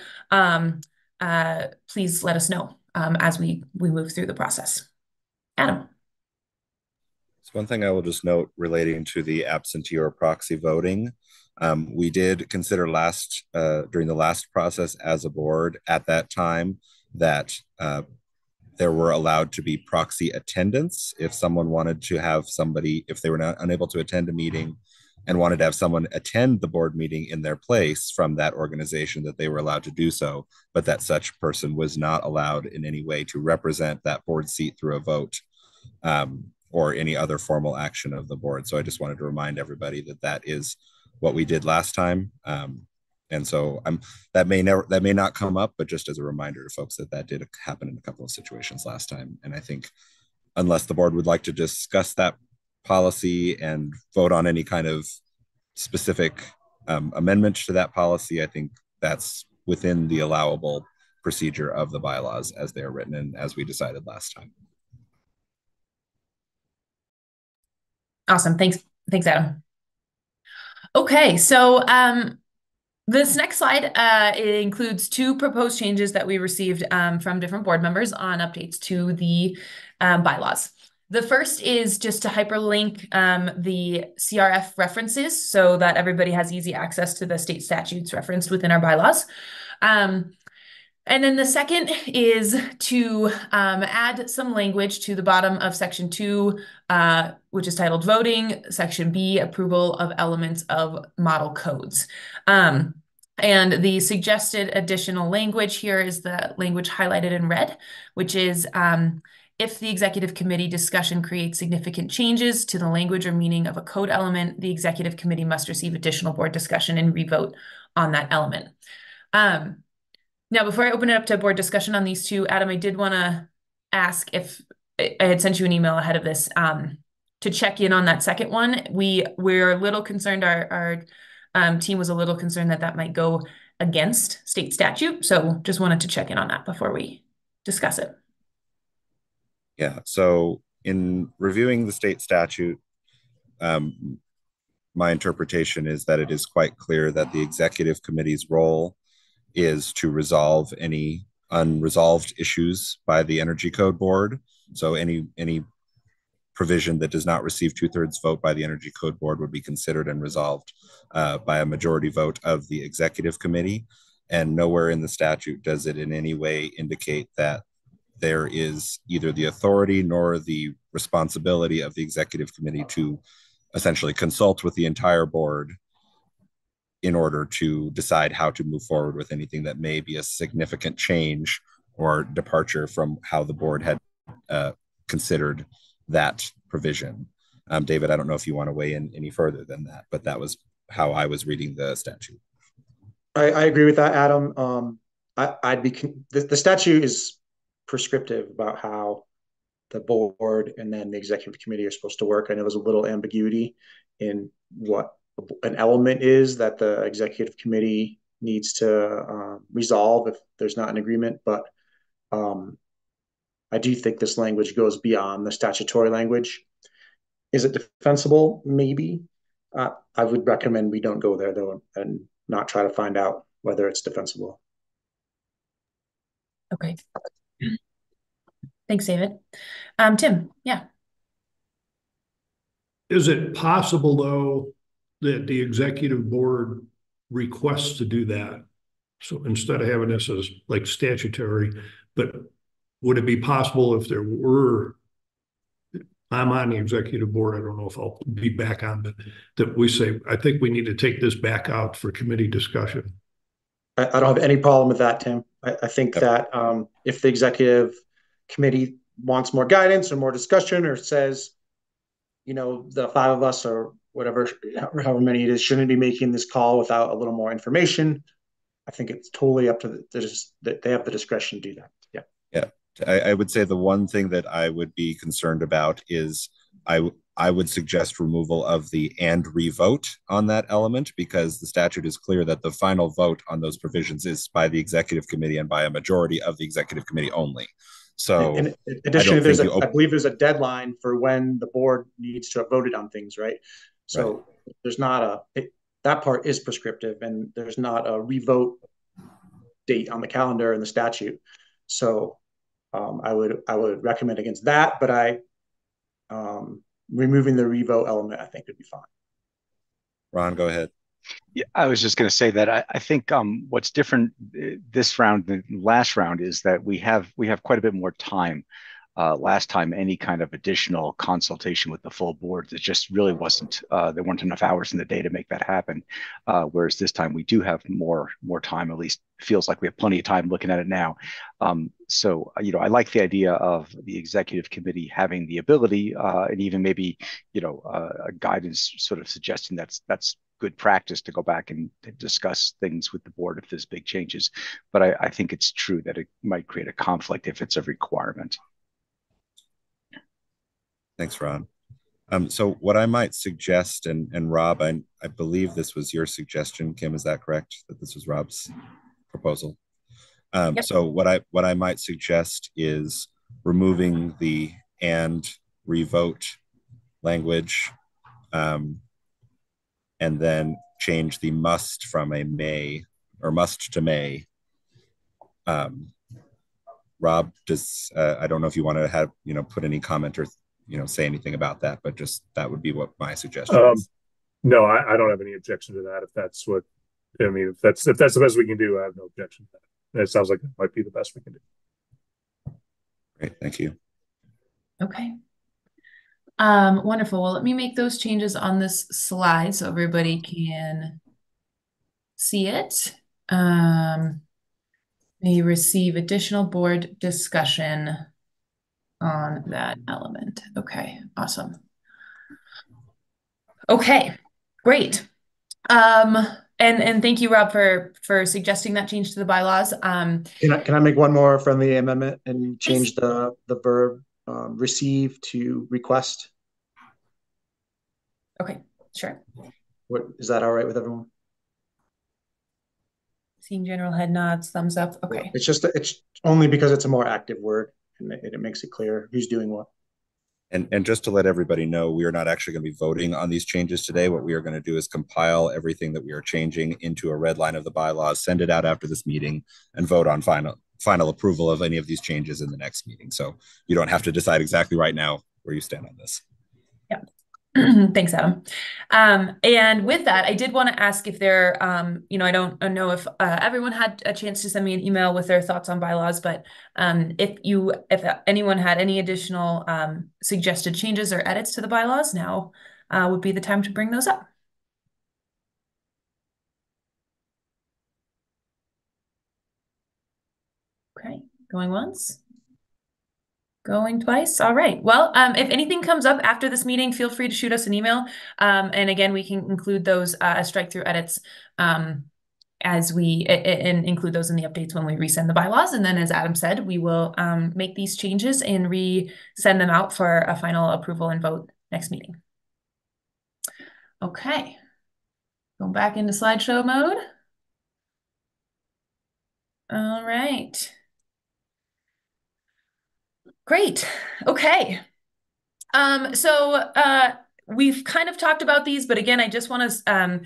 please let us know as we move through the process. Adam. So one thing I will just note relating to the absentee or proxy voting, we did consider during the last process as a board at that time that there were allowed to be proxy attendance if someone wanted to have somebody, if they were unable to attend a meeting and wanted to have someone attend the board meeting in their place from that organization, that they were allowed to do so, but that such person was not allowed in any way to represent that board seat through a vote or any other formal action of the board. So I just wanted to remind everybody that that is what we did last time. And so that may not come up, but just as a reminder to folks that did happen in a couple of situations last time. And I think unless the board would like to discuss that policy and vote on any kind of specific amendment to that policy, I think that's within the allowable procedure of the bylaws as they are written and as we decided last time. Awesome. Thanks, Adam. Okay, so this next slide it includes 2 proposed changes that we received from different board members on updates to the bylaws. The first is just to hyperlink the CRF references so that everybody has easy access to the state statutes referenced within our bylaws. And then the second is to add some language to the bottom of section 2, which is titled Voting, section B, Approval of Elements of Model Codes. And the suggested additional language here is the language highlighted in red, which is if the executive committee discussion creates significant changes to the language or meaning of a code element, the executive committee must receive additional board discussion and revote on that element. Now, before I open it up to board discussion on these two, Adam, I did want to ask if I had sent you an email ahead of this to check in on that second one. We're a little concerned, our team was a little concerned that might go against state statute. So just wanted to check in on that before we discuss it. Yeah, so in reviewing the state statute, my interpretation is that it is quite clear that the executive committee's role is to resolve any unresolved issues by the Energy Code Board. So any provision that does not receive 2/3 vote by the Energy Code Board would be considered and resolved by a majority vote of the executive committee. And nowhere in the statute does it in any way indicate that there is either the authority nor the responsibility of the executive committee to essentially consult with the entire board in order to decide how to move forward with anything that may be a significant change or departure from how the board had considered that provision. David, I don't know if you want to weigh in any further than that, but that was how I was reading the statute. I agree with that, Adam. The statute is prescriptive about how the board and then the executive committee are supposed to work. I know there's a little ambiguity in what an element is that the executive committee needs to resolve if there's not an agreement, but I do think this language goes beyond the statutory language. Is it defensible? Maybe. I would recommend we don't go there though and not try to find out whether it's defensible. Okay. Thanks, David. Tim, yeah. Is it possible though that the executive board requests to do that? So instead of having this as like statutory, but would it be possible if there were, I'm on the executive board, I don't know if I'll be back on, but that we say, I think we need to take this back out for committee discussion. I don't have any problem with that, Tim. I think that if the executive committee wants more guidance or more discussion or says, you know, the five of us or whatever, however many it is, shouldn't be making this call without a little more information, I think it's totally up to they have the discretion to do that. Yeah. Yeah. I would say the one thing that I would be concerned about is I would suggest removal of the and revote on that element, because the statute is clear that the final vote on those provisions is by the executive committee and by a majority of the executive committee only. So and additionally, I believe there's a deadline for when the board needs to have voted on things, right? So there's not that part is prescriptive, and there's not a revote date on the calendar in the statute. So I would recommend against that, but removing the revote element, I think, would be fine. Ron, go ahead. Yeah, I was just going to say that I think what's different this round than last round is that we have quite a bit more time. Last time, any kind of additional consultation with the full board, it just really wasn't. There weren't enough hours in the day to make that happen. Whereas this time, we do have more time. At least feels like we have plenty of time looking at it now. So you know, I like the idea of the executive committee having the ability, and even maybe a guidance sort of suggesting that's good practice to go back and discuss things with the board if there's big changes. But I think it's true that it might create a conflict if it's a requirement. Thanks, Ron. So what I might suggest, and Rob, I believe this was your suggestion, Kim, is that correct? That this was Rob's proposal? Yep. So what I might suggest is removing the and revote language, and then change the must from a may, or must to may. Rob, I don't know if you want to have, put any comment or say anything about that, but just that would be what my suggestion is. No, I don't have any objection to that. If that's what, if that's the best we can do, I have no objection to that. It sounds like that might be the best we can do. Great, thank you. Okay. Wonderful. Well, let me make those changes on this slide so everybody can see it. may receive additional board discussion on that element. Okay, awesome. Okay, great. And thank you, Rob, for suggesting that change to the bylaws. Can I make one more friendly amendment and change the verb receive to request? Okay, sure. What is that all right with everyone? Seeing general head nods, thumbs up. Okay. It's only because it's a more active word and it makes it clear who's doing what. And just to let everybody know, we are not actually going to be voting on these changes today. What we are going to do is compile everything that we are changing into a red line of the bylaws, send it out after this meeting, and vote on final approval of any of these changes in the next meeting. So you don't have to decide exactly right now where you stand on this. Yeah. Thanks, Adam. And with that, I did want to ask if there, I don't know if everyone had a chance to send me an email with their thoughts on bylaws, but if anyone had any additional suggested changes or edits to the bylaws, now would be the time to bring those up. Okay, going once. Going twice. All right. Well, if anything comes up after this meeting, feel free to shoot us an email. And again, we can include those strike through edits as we and include those in the updates when we resend the bylaws. And then, as Adam said, we will make these changes and resend them out for a final approval and vote next meeting. Okay. Going back into slideshow mode. All right. Great. Okay. So we've kind of talked about these, but again, I just want to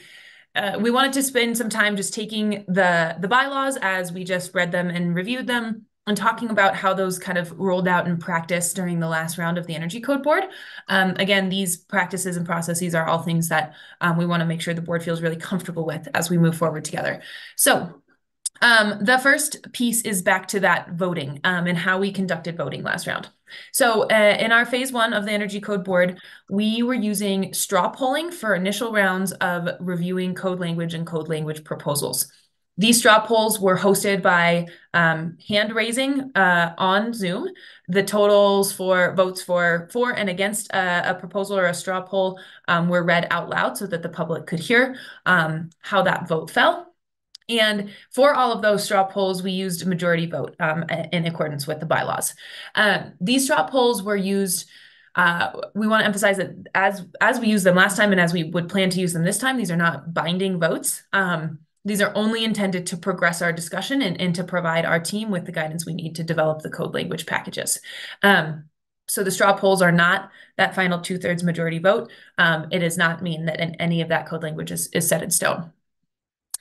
we wanted to spend some time just taking the bylaws as we just read them and reviewed them and talking about how those kind of rolled out in practice during the last round of the Energy Code Board. Again, these practices and processes are all things that we want to make sure the board feels really comfortable with as we move forward together. So the first piece is back to that voting and how we conducted voting last round. So in our phase 1 of the Energy Code Board, we were using straw polling for initial rounds of reviewing code language and code language proposals. These straw polls were hosted by hand raising on Zoom. The totals for votes for and against a proposal or a straw poll were read out loud so that the public could hear how that vote fell. And for all of those straw polls, we used a majority vote in accordance with the bylaws. These straw polls were used, we want to emphasize that as we used them last time and as we would plan to use them this time, these are not binding votes. These are only intended to progress our discussion and to provide our team with the guidance we need to develop the code language packages. So the straw polls are not that final 2/3 majority vote. It does not mean that any of that code language is set in stone.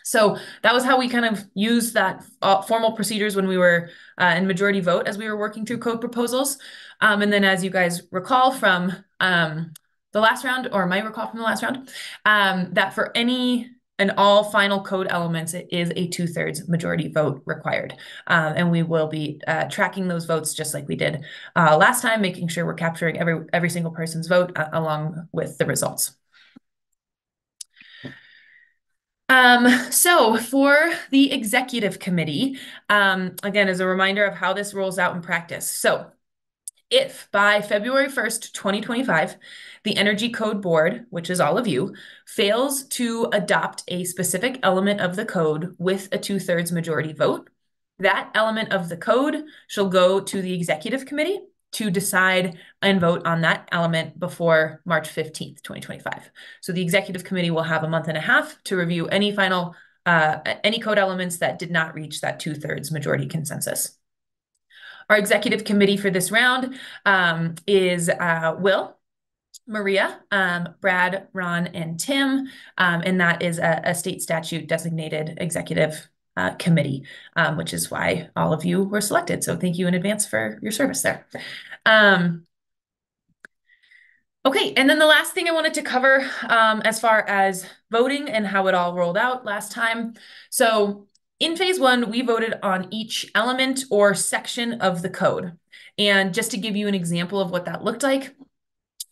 So that was how we kind of used that formal procedures when we were in majority vote as we were working through code proposals. And then as you guys recall from the last round, or might recall from the last round, that for any and all final code elements, it is a 2/3 majority vote required. And we will be tracking those votes just like we did last time, making sure we're capturing every single person's vote along with the results. So for the executive committee, again, as a reminder of how this rolls out in practice. So if by February 1st, 2025, the Energy Code Board, which is all of you, fails to adopt a specific element of the code with a 2/3 majority vote, that element of the code shall go to the executive committee to decide and vote on that element before March 15th, 2025. So the executive committee will have a month and a half to review any final, any code elements that did not reach that 2/3 majority consensus. Our executive committee for this round is Will, Maria, Brad, Ron, and Tim, and that is a state statute designated executive committee, which is why all of you were selected. So thank you in advance for your service there. Okay, and then the last thing I wanted to cover as far as voting and how it all rolled out last time. So in phase 1, we voted on each element or section of the code. And just to give you an example of what that looked like,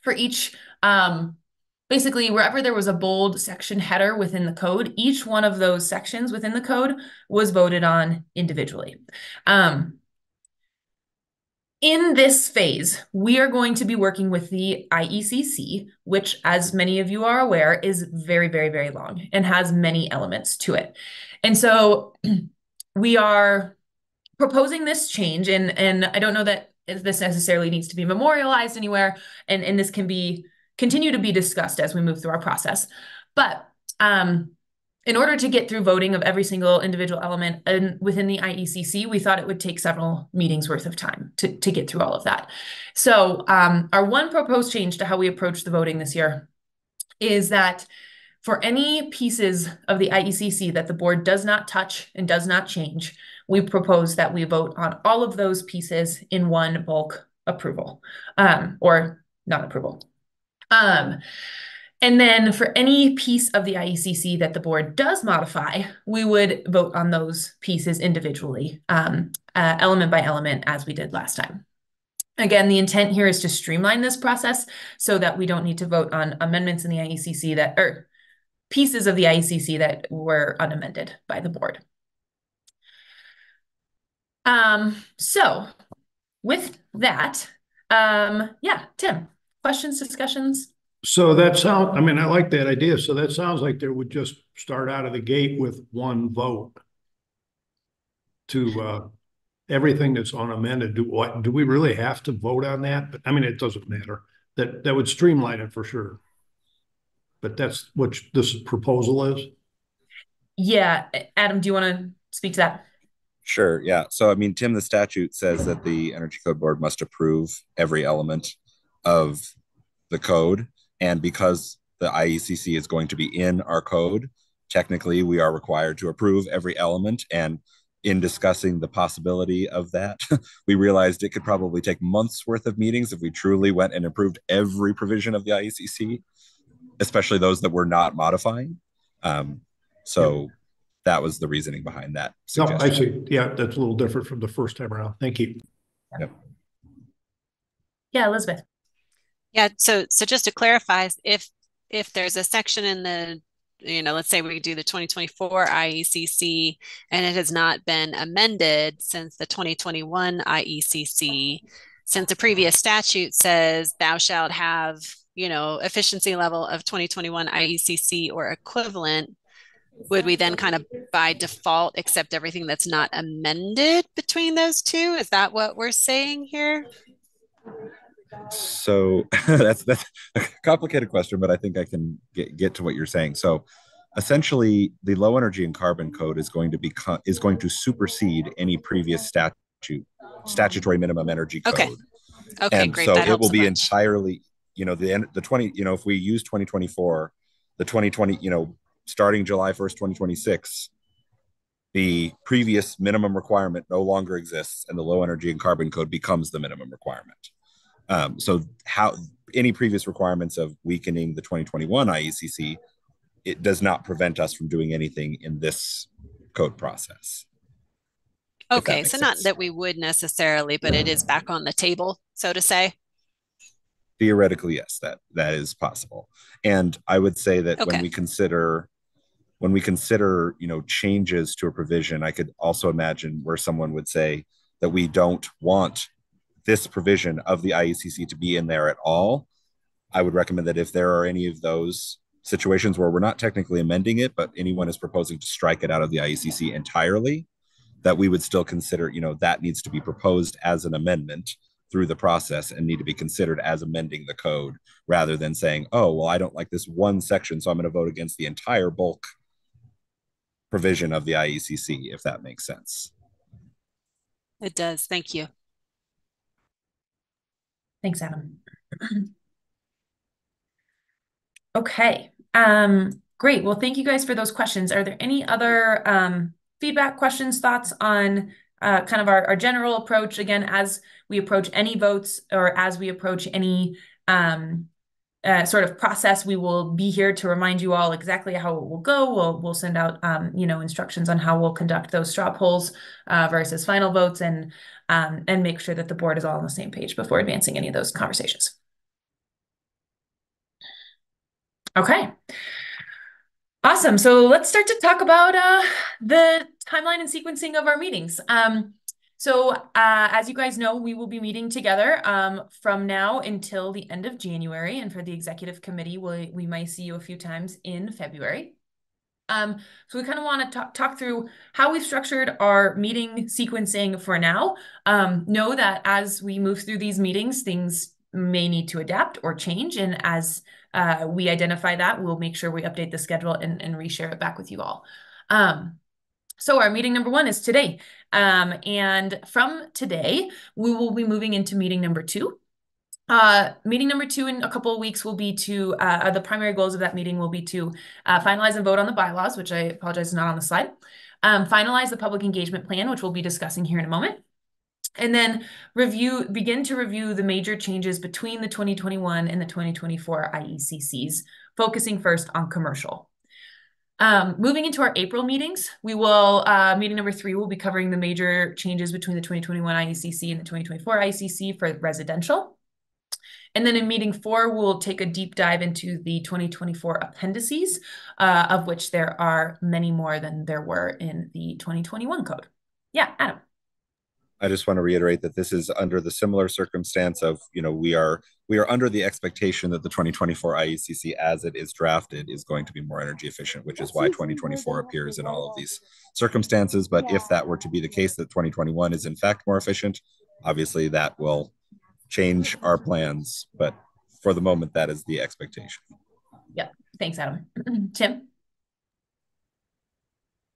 for each basically wherever there was a bold section header within the code, each one of those sections within the code was voted on individually. In this phase, we are going to be working with the IECC, which, as many of you are aware, is very, very, very long and has many elements to it. And so we are proposing this change, and I don't know that this necessarily needs to be memorialized anywhere, and this can continue to be discussed as we move through our process. But in order to get through voting of every single individual element within the IECC, we thought it would take several meetings worth of time to get through all of that. So our one proposed change to how we approach the voting this year is that for any pieces of the IECC that the board does not touch and does not change, we propose that we vote on all of those pieces in one bulk approval, or non-approval. And then for any piece of the IECC that the board does modify, we would vote on those pieces individually, element by element, as we did last time. Again, the intent here is to streamline this process so that we don't need to vote on amendments in the IECC or pieces of the IECC that were unamended by the board. So with that, yeah, Tim, questions, discussions? So that sounds, I mean, I like that idea. So that sounds like they would just start out of the gate with one vote to everything that's unamended. Do we really have to vote on that? But I mean, it doesn't matter. That would streamline it for sure. But that's what this proposal is? Yeah. Adam, do you want to speak to that? Sure, yeah. So, I mean, Tim, the statute says that the Energy Code Board must approve every element of the code. And because the IECC is going to be in our code, technically we are required to approve every element. And in discussing the possibility of that, we realized it could probably take months worth of meetings if we truly went and approved every provision of the IECC, especially those that we're not modifying. That was the reasoning behind that suggestion. No, I see. Yeah, that's a little different from the first time around. Thank you. Yep. Yeah, Elizabeth. Yeah, so just to clarify, if there's a section in the, let's say we do the 2024 IECC and it has not been amended since the 2021 IECC, since the previous statute says thou shalt have, efficiency level of 2021 IECC or equivalent, would we then kind of by default accept everything that's not amended between those two? Is that what we're saying here? So that's a complicated question, but I think I can get to what you're saying. So essentially, the low energy and carbon code is going to supersede any previous statutory minimum energy code. Okay, and great. So that it will be much. entirely, the 20, if we use 2024, the 2020, starting July 1st, 2026, the previous minimum requirement no longer exists, and the low energy and carbon code becomes the minimum requirement. So how any previous requirements of weakening the 2021 IECC, it does not prevent us from doing anything in this code process. Okay, so not that we would necessarily, but it is back on the table, so to say. Theoretically, yes, that is possible. And I would say that when we consider, changes to a provision, I could also imagine where someone would say that we don't want this provision of the IECC to be in there at all. I would recommend that if there are any of those situations where we're not technically amending it, but anyone is proposing to strike it out of the IECC entirely, that we would still consider, that needs to be proposed as an amendment through the process and need to be considered as amending the code, rather than saying, oh, well, I don't like this one section, so I'm going to vote against the entire bulk provision of the IECC, if that makes sense. It does. Thank you. Thanks, Adam. Okay. Great. Well, thank you guys for those questions. Are there any other feedback, questions, thoughts on kind of our general approach, again, as we approach any votes or as we approach any sort of process? We will be here to remind you all exactly how it will go. We'll send out instructions on how we'll conduct those straw polls versus final votes, and make sure that the board is all on the same page before advancing any of those conversations. Okay. Awesome. So let's start to talk about the timeline and sequencing of our meetings. As you guys know, we will be meeting together from now until the end of January. And for the executive committee, we might see you a few times in February. So we kind of want to talk through how we've structured our meeting sequencing for now. Know that as we move through these meetings, things may need to adapt or change. And as we identify that, we'll make sure we update the schedule and reshare it back with you all. So our meeting number 1 is today. And from today, we will be moving into meeting number 2. Meeting number 2 in a couple of weeks will be to, the primary goals of that meeting will be to finalize and vote on the bylaws, which I apologize is not on the slide. Finalize the public engagement plan, which we'll be discussing here in a moment. And then begin to review the major changes between the 2021 and the 2024 IECCs, focusing first on commercial. Moving into our April meetings, we will, meeting number 3 will be covering the major changes between the 2021 IECC and the 2024 IECC for residential. And then in meeting 4, we'll take a deep dive into the 2024 appendices, of which there are many more than there were in the 2021 code. Yeah, Adam. I just want to reiterate that this is under the similar circumstance of, we are under the expectation that the 2024 IECC as it is drafted is going to be more energy efficient, which is why 2024 appears in all of these circumstances. But if that were to be the case, that 2021 is in fact more efficient, obviously that will change our plans. But for the moment, that is the expectation. Yeah. Thanks, Adam. Tim?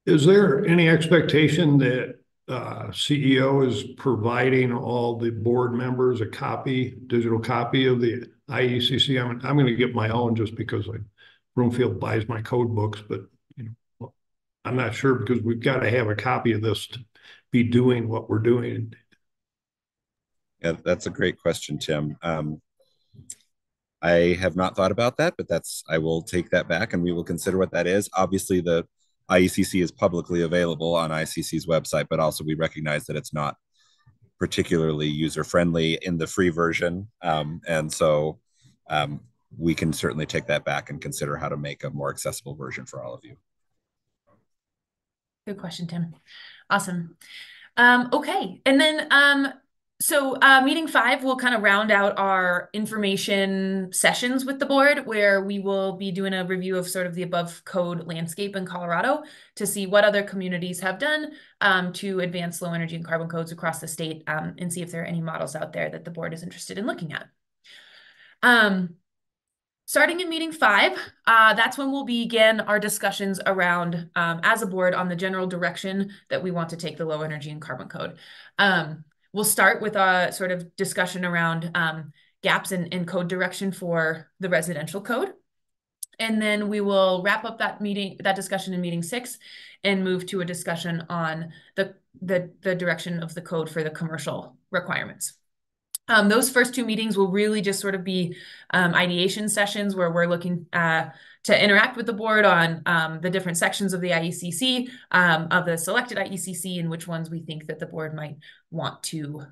Is there any expectation that CEO is providing all the board members a digital copy of the IECC? I'm going to get my own just because Broomfield buys my code books, but I'm not sure because we've got to have a copy of this to be doing what we're doing. Yeah, that's a great question, Tim. I have not thought about that, but I will take that back and we will consider what that is. Obviously, the IECC is publicly available on ICC's website, but also we recognize that it's not particularly user-friendly in the free version. And so we can certainly take that back and consider how to make a more accessible version for all of you. Good question, Tim. Awesome. Okay. And then meeting 5 will kind of round out our information sessions with the board, where we will be doing a review of sort of the above code landscape in Colorado to see what other communities have done to advance low energy and carbon codes across the state, and see if there are any models out there that the board is interested in looking at. Starting in meeting 5, that's when we'll begin our discussions around, as a board, on the general direction that we want to take the low energy and carbon code. We'll start with a sort of discussion around gaps in code direction for the residential code. And then we will wrap up that discussion in meeting 6 and move to a discussion on the direction of the code for the commercial requirements. Those first 2 meetings will really just sort of be ideation sessions where we're looking to interact with the board on the different sections of the IECC, of the selected IECC, and which ones we think that the board might want to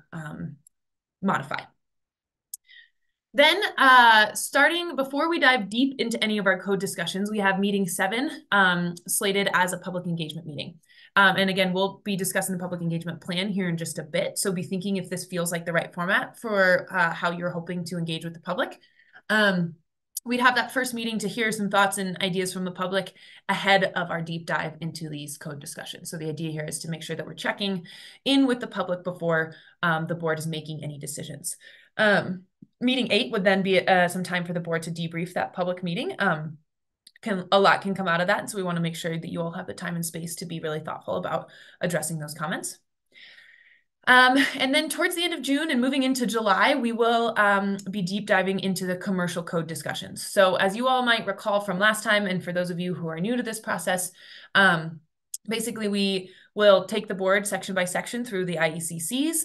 modify. Then before we dive deep into any of our code discussions, we have meeting 7 slated as a public engagement meeting. And again, we'll be discussing the public engagement plan here in just a bit. So be thinking if this feels like the right format for how you're hoping to engage with the public. We'd have that first meeting to hear some thoughts and ideas from the public ahead of our deep dive into these code discussions. So the idea here is to make sure that we're checking in with the public before the board is making any decisions. Meeting 8 would then be some time for the board to debrief that public meeting. A lot can come out of that. And so we want to make sure that you all have the time and space to be really thoughtful about addressing those comments. And then towards the end of June and moving into July, we will be deep diving into the commercial code discussions. So as you all might recall from last time, and for those of you who are new to this process, basically we will take the board section by section through the IECCs,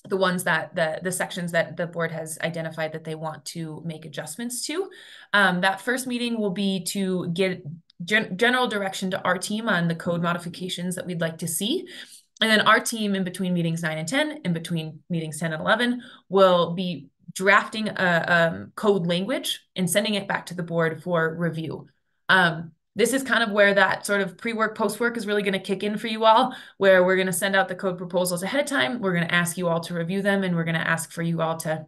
the ones that the sections that the board has identified that they want to make adjustments to. That first meeting will be to get general direction to our team on the code modifications that we'd like to see. And then our team in between meetings 9 and 10, in between meetings 10 and 11, will be drafting a code language and sending it back to the board for review. This is kind of where that sort of pre-work, post-work is really going to kick in for you all, where we're going to send out the code proposals ahead of time. We're going to ask you all to review them, and we're going to ask for you all to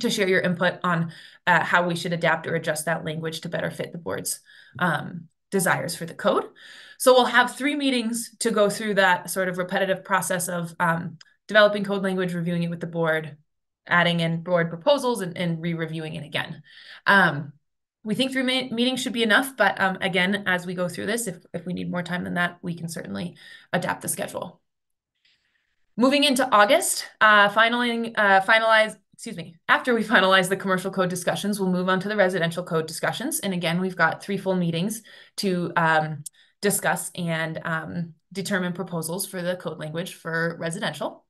share your input on how we should adapt or adjust that language to better fit the board's desires for the code. So we'll have 3 meetings to go through that sort of repetitive process of developing code language, reviewing it with the board, adding in board proposals, and re-reviewing it again. We think 3 meetings should be enough, but again, as we go through this, if we need more time than that, we can certainly adapt the schedule. Moving into August, after we finalize the commercial code discussions, we'll move on to the residential code discussions. And again, we've got 3 full meetings to discuss and determine proposals for the code language for residential.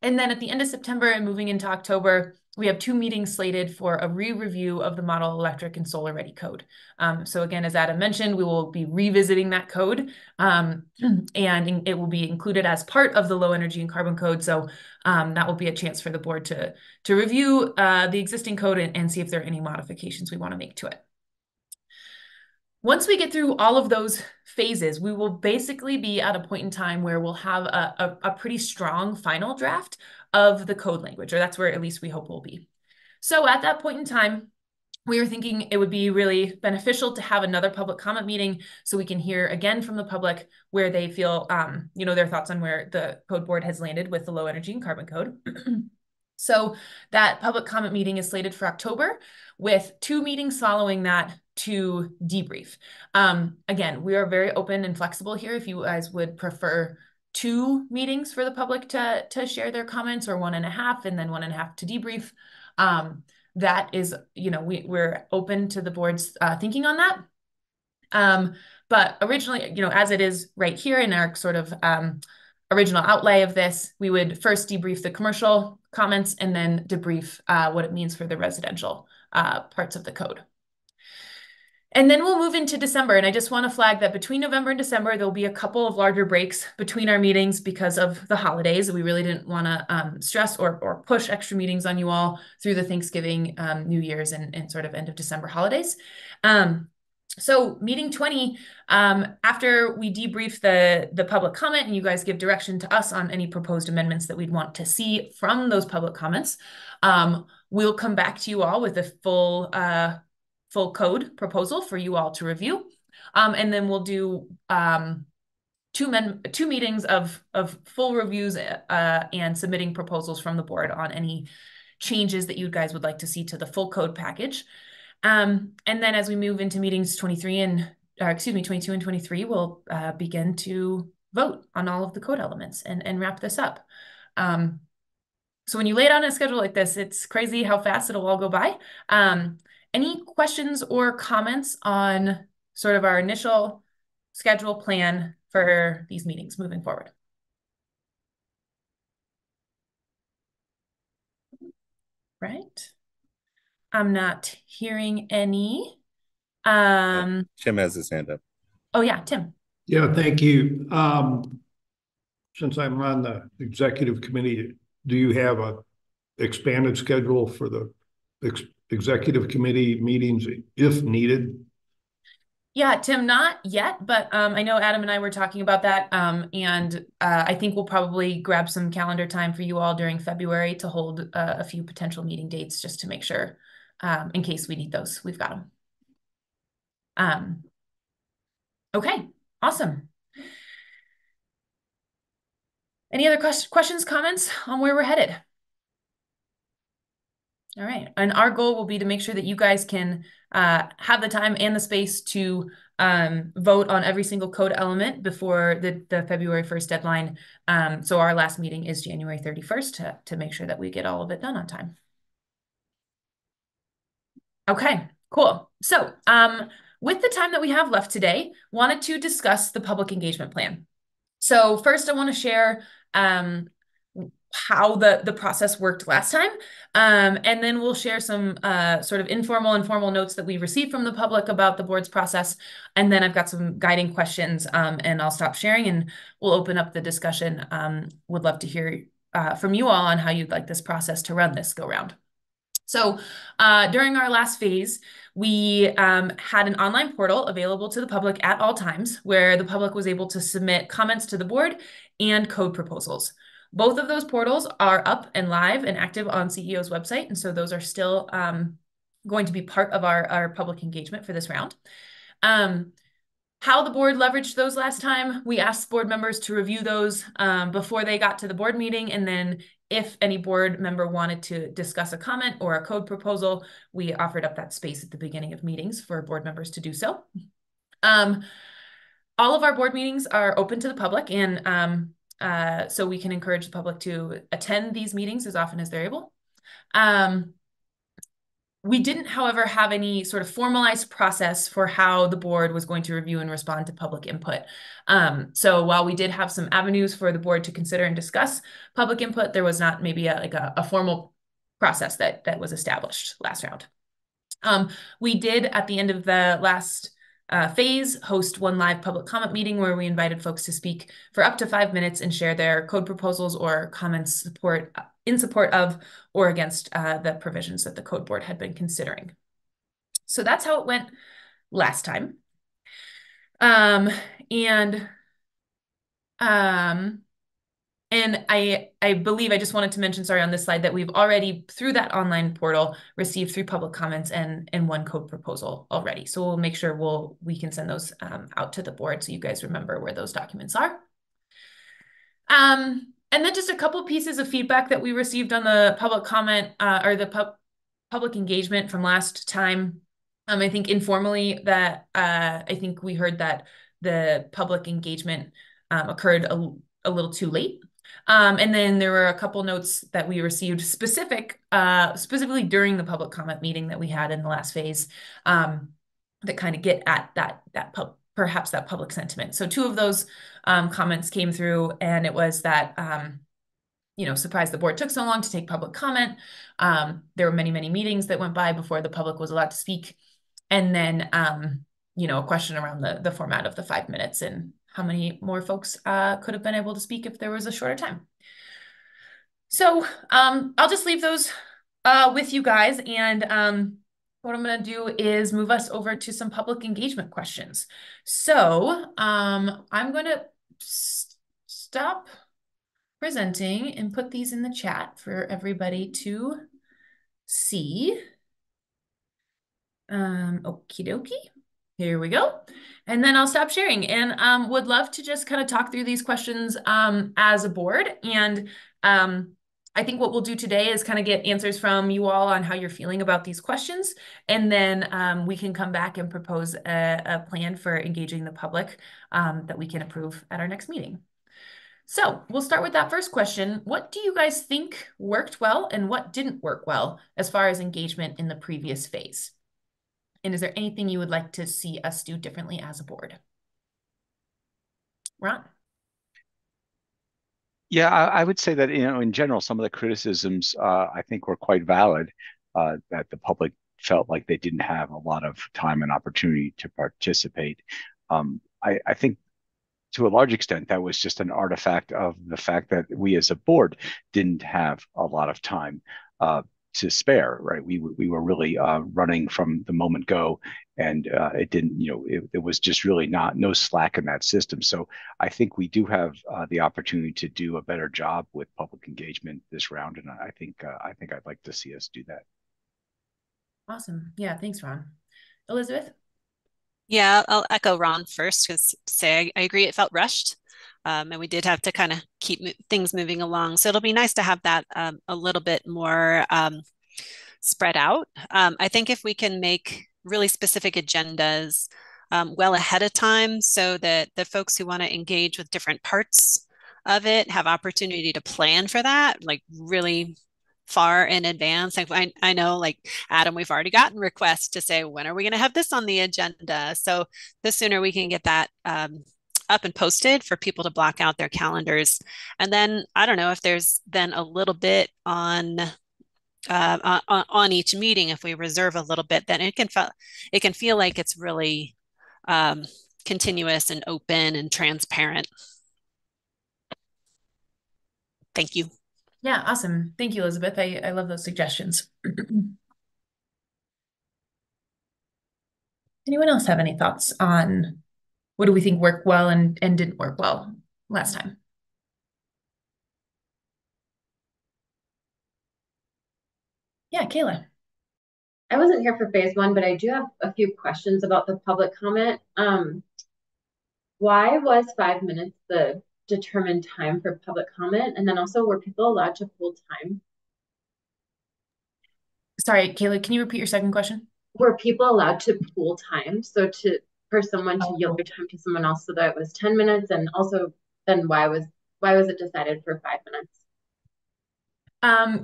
And then at the end of September and moving into October, we have 2 meetings slated for a re-review of the model electric and solar ready code. So again, as Adam mentioned, we will be revisiting that code and it will be included as part of the low energy and carbon code. So that will be a chance for the board to review the existing code and see if there are any modifications we want to make to it. Once we get through all of those phases, we will basically be at a point in time where we'll have a pretty strong final draft of the code language, or that's where at least we hope we'll be. So at that point in time, we were thinking it would be really beneficial to have another public comment meeting so we can hear again from the public where they feel, their thoughts on where the code board has landed with the low energy and carbon code. So that public comment meeting is slated for October with 2 meetings following that to debrief. Again, we are very open and flexible here. If you guys would prefer 2 meetings for the public to share their comments, or 1.5 and then 1.5 to debrief, that is, we're open to the board's thinking on that. But originally, as it is right here in our sort of original outlay of this, we would first debrief the commercial comments and then debrief what it means for the residential parts of the code. And then we'll move into December. And I just want to flag that between November and December, there'll be a couple of larger breaks between our meetings because of the holidays. We really didn't want to stress or push extra meetings on you all through the Thanksgiving, New Year's, and sort of end of December holidays. So meeting 20, after we debrief the public comment and you guys give direction to us on any proposed amendments that we'd want to see from those public comments, we'll come back to you all with a full code proposal for you all to review. And then we'll do 2 meetings of full reviews and submitting proposals from the board on any changes that you guys would like to see to the full code package. And then as we move into meetings 22 and 23, we'll begin to vote on all of the code elements and wrap this up. So when you lay it on a schedule like this, it's crazy how fast it'll all go by. Any questions or comments on sort of our initial schedule plan for these meetings moving forward? Right. I'm not hearing any. Tim has his hand up. Oh yeah, Tim. Yeah, thank you. Since I'm on the executive committee, do you have a expanded schedule for the executive committee meetings if needed? Yeah, Tim, not yet, but I know Adam and I were talking about that, and I think we'll probably grab some calendar time for you all during February to hold a few potential meeting dates just to make sure, in case we need those, we've got them. Okay, awesome. Any other questions, comments on where we're headed? All right, and our goal will be to make sure that you guys can have the time and the space to vote on every single code element before the February 1st deadline. So our last meeting is January 31st to make sure that we get all of it done on time. Okay, cool. So with the time that we have left today, wanted to discuss the public engagement plan. So first I want to share how the process worked last time. And then we'll share some sort of informal and formal notes that we received from the public about the board's process. And then I've got some guiding questions and I'll stop sharing and we'll open up the discussion. Would love to hear from you all on how you'd like this process to run this go round. So during our last phase, we had an online portal available to the public at all times where the public was able to submit comments to the board and code proposals. Both of those portals are up and live and active on CEO's website. And so those are still going to be part of our public engagement for this round. How the board leveraged those last time, we asked board members to review those before they got to the board meeting. And then if any board member wanted to discuss a comment or a code proposal, we offered up that space at the beginning of meetings for board members to do so. All of our board meetings are open to the public, and so we can encourage the public to attend these meetings as often as they're able. We didn't, however, have any sort of formalized process for how the board was going to review and respond to public input. So while we did have some avenues for the board to consider and discuss public input, there was not maybe a formal process that was established last round. We did, at the end of the last phase, host one live public comment meeting where we invited folks to speak for up to 5 minutes and share their code proposals or comments in support of or against the provisions that the code board had been considering. So that's how it went last time. And I believe I just wanted to mention, sorry, on this slide that we've already, through that online portal, received 3 public comments and 1 code proposal already. So we'll make sure we can send those out to the board so you guys remember where those documents are. And then just a couple pieces of feedback that we received on the public comment or the public engagement from last time. I think informally that I think we heard that the public engagement occurred a little too late. And then there were a couple notes that we received specifically during the public comment meeting that we had in the last phase that kind of get at perhaps that public sentiment. So 2 of those comments came through, and it was that, surprised the board took so long to take public comment. There were many, many meetings that went by before the public was allowed to speak. And then, a question around the format of the 5 minutes and how many more folks could have been able to speak if there was a shorter time. So I'll just leave those with you guys. And what I'm going to do is move us over to some public engagement questions. So I'm going to stop presenting and put these in the chat for everybody to see. Okie dokie. Here we go. And then I'll stop sharing and would love to just kind of talk through these questions as a board. And I think what we'll do today is kind of get answers from you all on how you're feeling about these questions. And then we can come back and propose a plan for engaging the public that we can approve at our next meeting. So we'll start with that first question. What do you guys think worked well and what didn't work well as far as engagement in the previous phase? And is there anything you would like to see us do differently as a board? Ron? Yeah, I would say that, in general, some of the criticisms I think were quite valid, that the public felt like they didn't have a lot of time and opportunity to participate. I think to a large extent, that was just an artifact of the fact that we as a board didn't have a lot of time to spare, right? We were really running from the moment go, and it didn't, it was just really no slack in that system. So I think we do have the opportunity to do a better job with public engagement this round, and I think I'd like to see us do that. Awesome. Yeah, thanks, Ron. Elizabeth? Yeah, I'll echo Ron first because I agree it felt rushed. And we did have to kind of keep things moving along. So it'll be nice to have that a little bit more spread out. I think if we can make really specific agendas well ahead of time so that the folks who want to engage with different parts of it have opportunity to plan for that, like really far in advance. Like I know, like Adam, we've already gotten requests to say, when are we going to have this on the agenda? So the sooner we can get that up and posted for people to block out their calendars. And then I don't know if there's then a little bit on each meeting, if we reserve a little bit, then it can feel like it's really continuous and open and transparent. Thank you. Yeah, awesome. Thank you, Elizabeth. I love those suggestions. Anyone else have any thoughts on what do we think worked well and didn't work well last time? Yeah, Kayla. I wasn't here for phase one, but I do have a few questions about the public comment. Why was 5 minutes the determined time for public comment? And then also, were people allowed to pull time? Sorry, Kayla, can you repeat your second question? Were people allowed to pool time? So for someone to yield their time to someone else so that it was 10 minutes? And also then why was it decided for 5 minutes?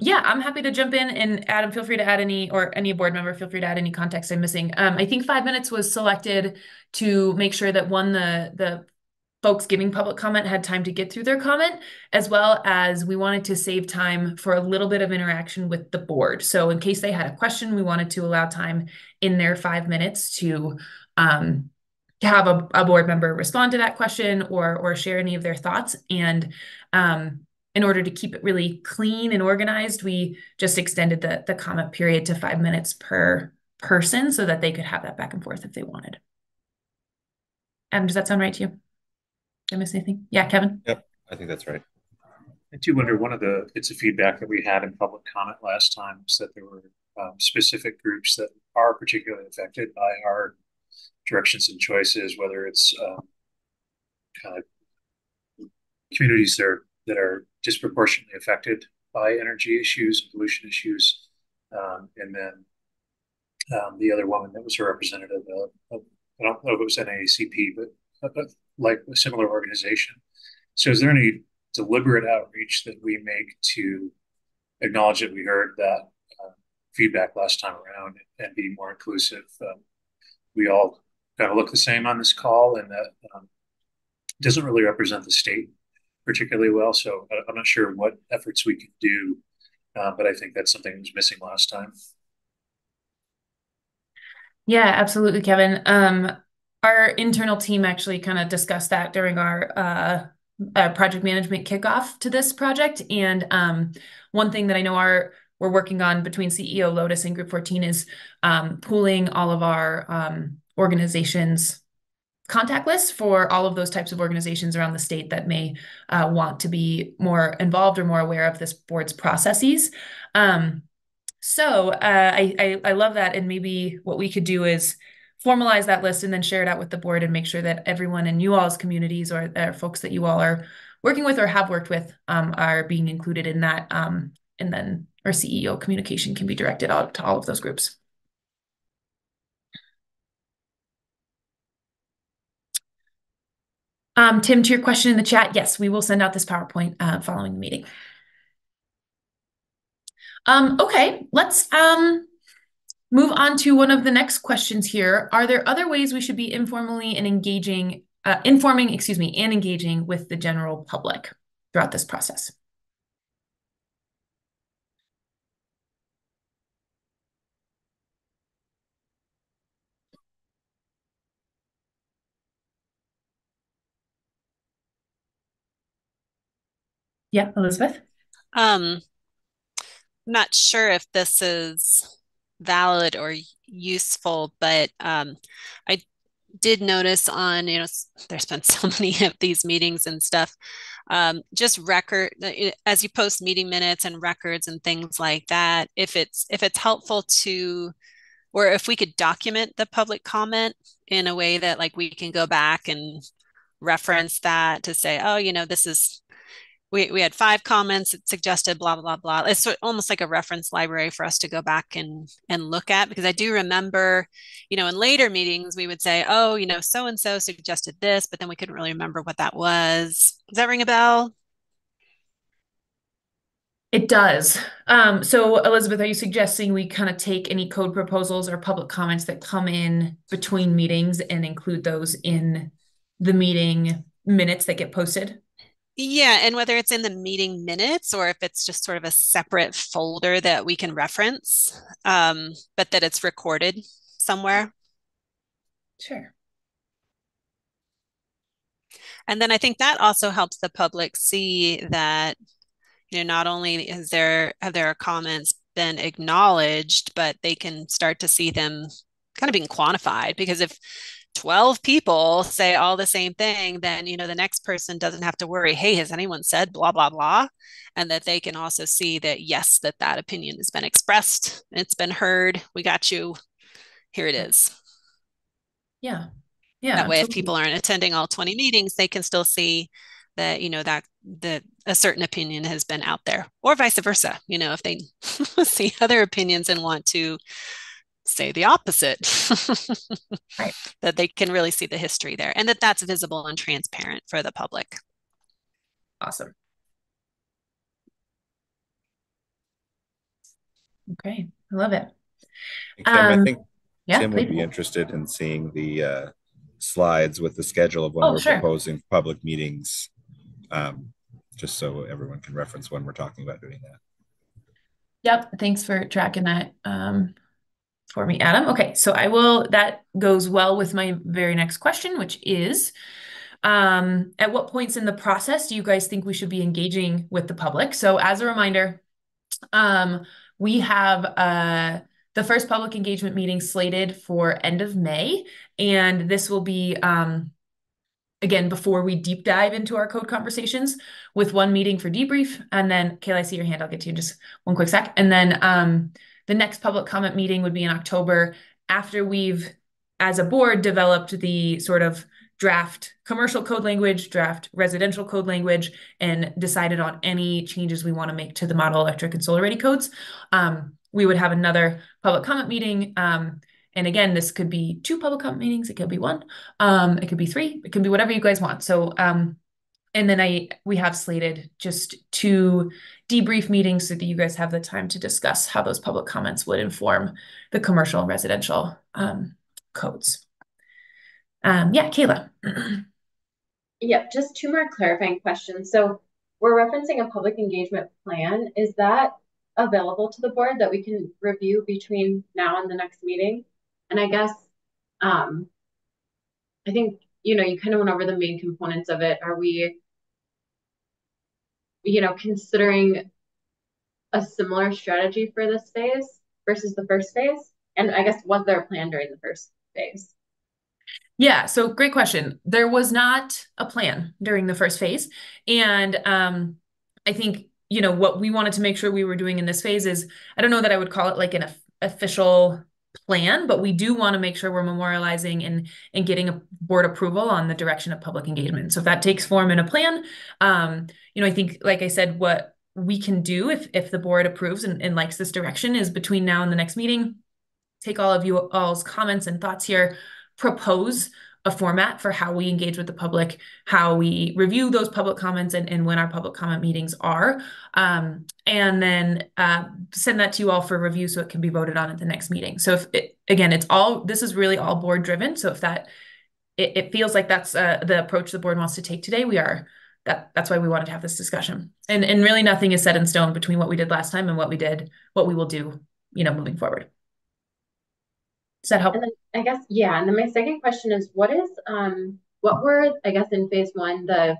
Yeah, I'm happy to jump in, and Adam, feel free to add any, or any board member, feel free to add any context I'm missing. I think 5 minutes was selected to make sure that the folks giving public comment had time to get through their comment, as well as we wanted to save time for a little bit of interaction with the board. So in case they had a question, we wanted to allow time in their 5 minutes to have a board member respond to that question or share any of their thoughts. And in order to keep it really clean and organized, we just extended the comment period to 5 minutes per person so that they could have that back and forth if they wanted. Adam, does that sound right to you? Did I miss anything? Yeah, Kevin? Yep, I think that's right. I do wonder, one of the bits of feedback that we had in public comment last time was that there were specific groups that are particularly affected by our directions and choices, whether it's kind of communities that are disproportionately affected by energy issues and pollution issues. And then the other woman that was a representative of, I don't know if it was NAACP, but like a similar organization. So is there any deliberate outreach that we make to acknowledge that we heard that feedback last time around and be more inclusive? We all kind of look the same on this call, and that doesn't really represent the state particularly well. So I'm not sure what efforts we can do, but I think that's something that was missing last time. Yeah, absolutely, Kevin. Our internal team actually kind of discussed that during our project management kickoff to this project. And one thing that I know we're working on between CEO Lotus and Group 14 is pooling all of our organizations' contact lists for all of those types of organizations around the state that may want to be more involved or more aware of this board's processes. So I love that. And maybe what we could do is formalize that list and then share it out with the board and make sure that everyone in you all's communities or folks that you all are working with or have worked with are being included in that. And then our CEO communication can be directed out to all of those groups. Tim, to your question in the chat, yes, we will send out this PowerPoint following the meeting. Okay, let's move on to one of the next questions here. Are there other ways we should be informing and engaging with the general public throughout this process? Yeah, Elizabeth? I'm not sure if this is valid or useful, but I did notice on, there's been so many of these meetings and stuff, just as you post meeting minutes and records and things like that, if it's helpful or if we could document the public comment in a way that like we can go back and reference that to say, oh, this is, we had 5 comments, it suggested blah, blah, blah. It's almost like a reference library for us to go back and look at, because I do remember, in later meetings, we would say, oh, so-and-so suggested this, but then we couldn't really remember what that was. Does that ring a bell? It does. So Elizabeth, are you suggesting we kind of take any code proposals or public comments that come in between meetings and include those in the meeting minutes that get posted? Yeah, and whether it's in the meeting minutes or if it's just sort of a separate folder that we can reference, but that it's recorded somewhere. Sure. And then I think that also helps the public see that, Not only have their comments been acknowledged, but they can start to see them kind of being quantified, because if 12 people say all the same thing, then, the next person doesn't have to worry, hey, has anyone said blah, blah, blah? And that they can also see that, yes, that opinion has been expressed. It's been heard. We got you. Here it is. Yeah. Yeah. That way, absolutely. if people aren't attending all 20 meetings, they can still see that, that a certain opinion has been out there, or vice versa. If they see other opinions and want to say the opposite, right. That they can really see the history there, and that's visible and transparent for the public. Awesome. Okay, I love it. Kim, I think Tim please. would be interested in seeing the slides with the schedule of when we're proposing public meetings, just so everyone can reference when we're talking about doing that. Yep, thanks for tracking that for me, Adam. Okay, so that goes well with my very next question, which is, at what points in the process do you guys think we should be engaging with the public? So as a reminder, we have the first public engagement meeting slated for end of May, and this will be, again, before we deep dive into our code conversations, with one meeting for debrief. And then, Kayla, I see your hand. I'll get to you in just one quick sec. And then the next public comment meeting would be in October, after we've, as a board, developed the sort of draft commercial code language, draft residential code language, and decided on any changes we want to make to the model electric and solar ready codes. We would have another public comment meeting. And again, this could be 2 public comment meetings. It could be 1. It could be 3. It could be whatever you guys want. So, and then we have slated just 2 debrief meetings so that you guys have the time to discuss how those public comments would inform the commercial and residential codes. Yeah, Kayla. Yep, just 2 more clarifying questions. So we're referencing a public engagement plan. Is that available to the board that we can review between now and the next meeting? And I guess, I think, you kind of went over the main components of it. Are we, considering a similar strategy for this phase versus the first phase? And I guess, was there a plan during the first phase? Yeah, so great question. There was not a plan during the first phase. And I think, what we wanted to make sure we were doing in this phase is, I don't know that I would call it like an official plan, but we do want to make sure we're memorializing and getting a board approval on the direction of public engagement. So if that takes form in a plan, I think, like I said, what we can do if the board approves and likes this direction is, between now and the next meeting, take all of you all's comments and thoughts here, propose a format for how we engage with the public, how we review those public comments, and when our public comment meetings are, and then send that to you all for review so it can be voted on at the next meeting. So this is really all board driven. So if it feels like that's the approach the board wants to take today, that's why we wanted to have this discussion. And really nothing is set in stone between what we did last time and what we will do, moving forward. Does that help? And then I guess, yeah. And then my second question is, what were, I guess, in phase 1, the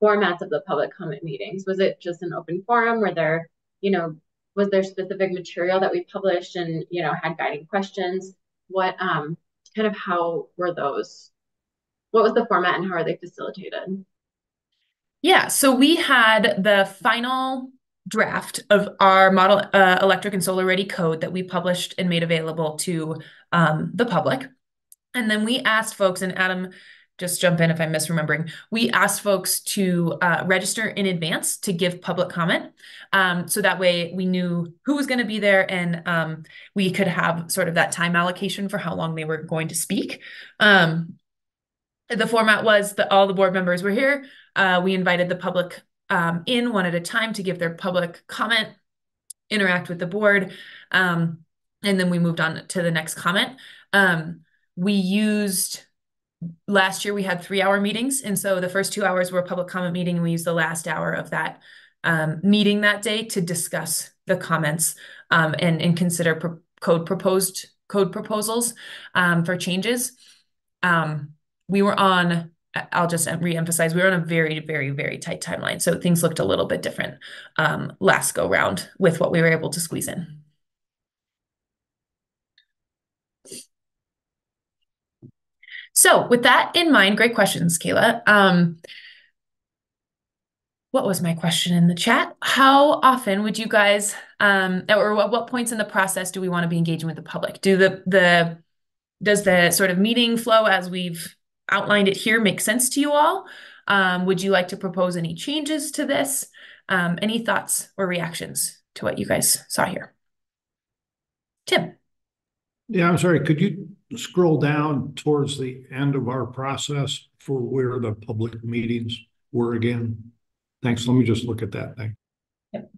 formats of the public comment meetings? Was it just an open forum? Were there, was there specific material that we published and, had guiding questions? What, kind of how were those? What was the format and how are they facilitated? Yeah, so we had the final draft of our model electric and solar ready code that we published and made available to the public. And then we asked folks, and Adam, just jump in if I'm misremembering, we asked folks to register in advance to give public comment. So that way we knew who was going to be there, and we could have sort of that time allocation for how long they were going to speak. The format was that all the board members were here. We invited the public in one at a time to give their public comment, interact with the board, and then we moved on to the next comment. Last year we had 3-hour meetings, and so the first 2 hours were a public comment meeting, and we used the last hour of that meeting that day to discuss the comments and consider code proposals for changes. We were on, I'll just reemphasize, we were on a very, very, very tight timeline. So things looked a little bit different last go round with what we were able to squeeze in. So with that in mind, great questions, Kayla. What was my question in the chat? How often would you guys, or at what points in the process do we want to be engaging with the public? Does the sort of meeting flow as we've outlined it here make sense to you all? Would you like to propose any changes to this? Any thoughts or reactions to what you guys saw here? Tim. Yeah, I'm sorry. Could you scroll down towards the end of our process for where the public meetings were again? Thanks. Let me just look at that thing. Yep.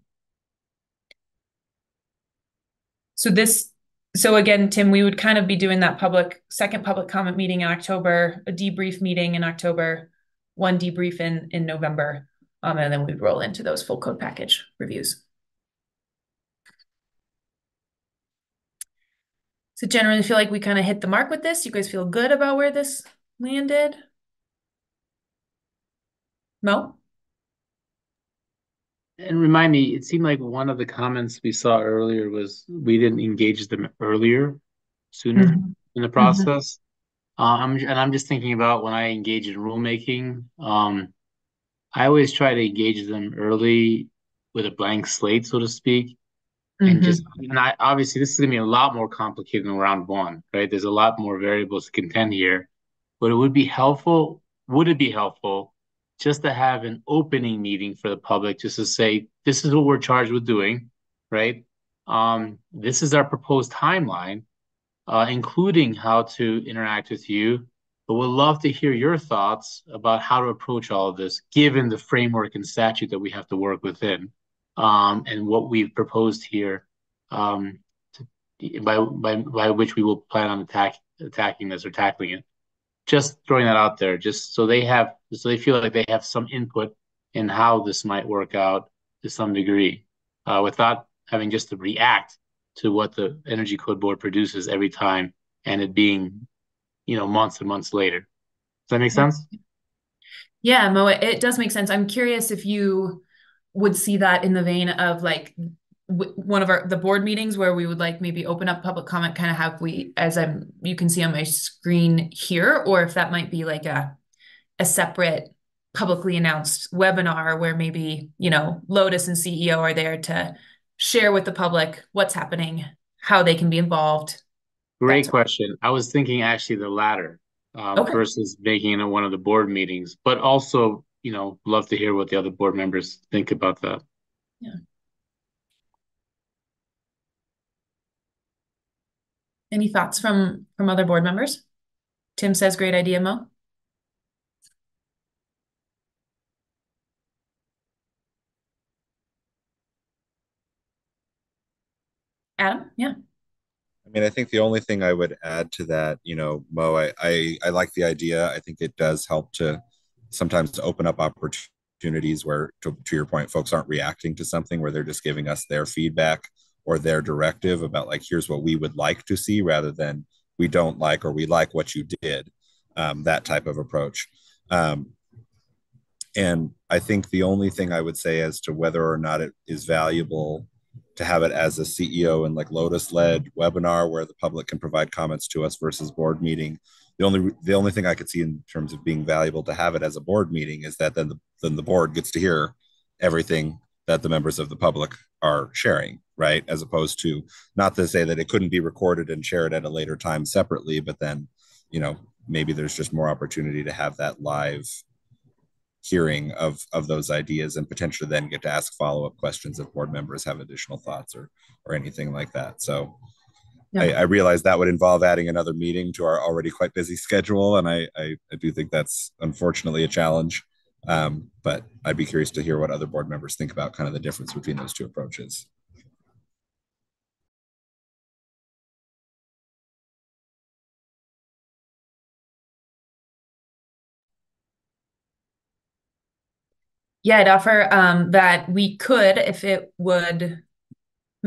So again, Tim, we would kind of be doing that second public comment meeting in October, a debrief meeting in October, one debrief in November, and then we'd roll into those full code package reviews. So generally feel like we kind of hit the mark with this. You guys feel good about where this landed? Mo? And remind me, it seemed like one of the comments we saw earlier was we didn't engage them sooner in the process. I'm just thinking about when I engage in rulemaking, I always try to engage them early with a blank slate, so to speak. And obviously this is gonna be a lot more complicated than round one, right? There's a lot more variables to contend here, but would it be helpful just to have an opening meeting for the public, just to say, this is what we're charged with doing, right? This is our proposed timeline, including how to interact with you, but we'd love to hear your thoughts about how to approach all of this, given the framework and statute that we have to work within, and what we've proposed here, by which we will plan on attacking this or tackling it. Just throwing that out there, just so they feel like they have some input in how this might work out to some degree, without having just to react to what the Energy Code Board produces every time, and it being, months and months later. Does that make sense? Yeah, Mo, it does make sense. I'm curious if you would see that in the vein of like one of the board meetings where we would like maybe open up public comment, kind of how you can see on my screen here, or if that might be like a separate publicly announced webinar where maybe, Lotus and CEO are there to share with the public what's happening, how they can be involved. Great question. I was thinking actually the latter, versus making it one of the board meetings, but also, love to hear what the other board members think about that. Yeah. Any thoughts from other board members? Tim says, great idea, Mo. Adam, yeah. I mean, I think the only thing I would add to that, Mo, I like the idea. I think it does help to sometimes open up opportunities where, to your point, folks aren't reacting to something, where they're just giving us their feedback or their directive about like, here's what we would like to see, rather than we don't like, or we like what you did, that type of approach. And I think the only thing I would say as to whether or not it is valuable to have it as a CEO and like Lotus-led webinar where the public can provide comments to us versus board meeting, the only thing I could see in terms of being valuable to have it as a board meeting is that then the board gets to hear everything that the members of the public are sharing, right? As opposed to, not to say that it couldn't be recorded and shared at a later time separately, but then, maybe there's just more opportunity to have that live hearing of those ideas, and potentially then get to ask follow-up questions if board members have additional thoughts or anything like that. So yeah. I realize that would involve adding another meeting to our already quite busy schedule, and I do think that's unfortunately a challenge. But I'd be curious to hear what other board members think about kind of the difference between those two approaches. Yeah, I'd offer that we could, if it would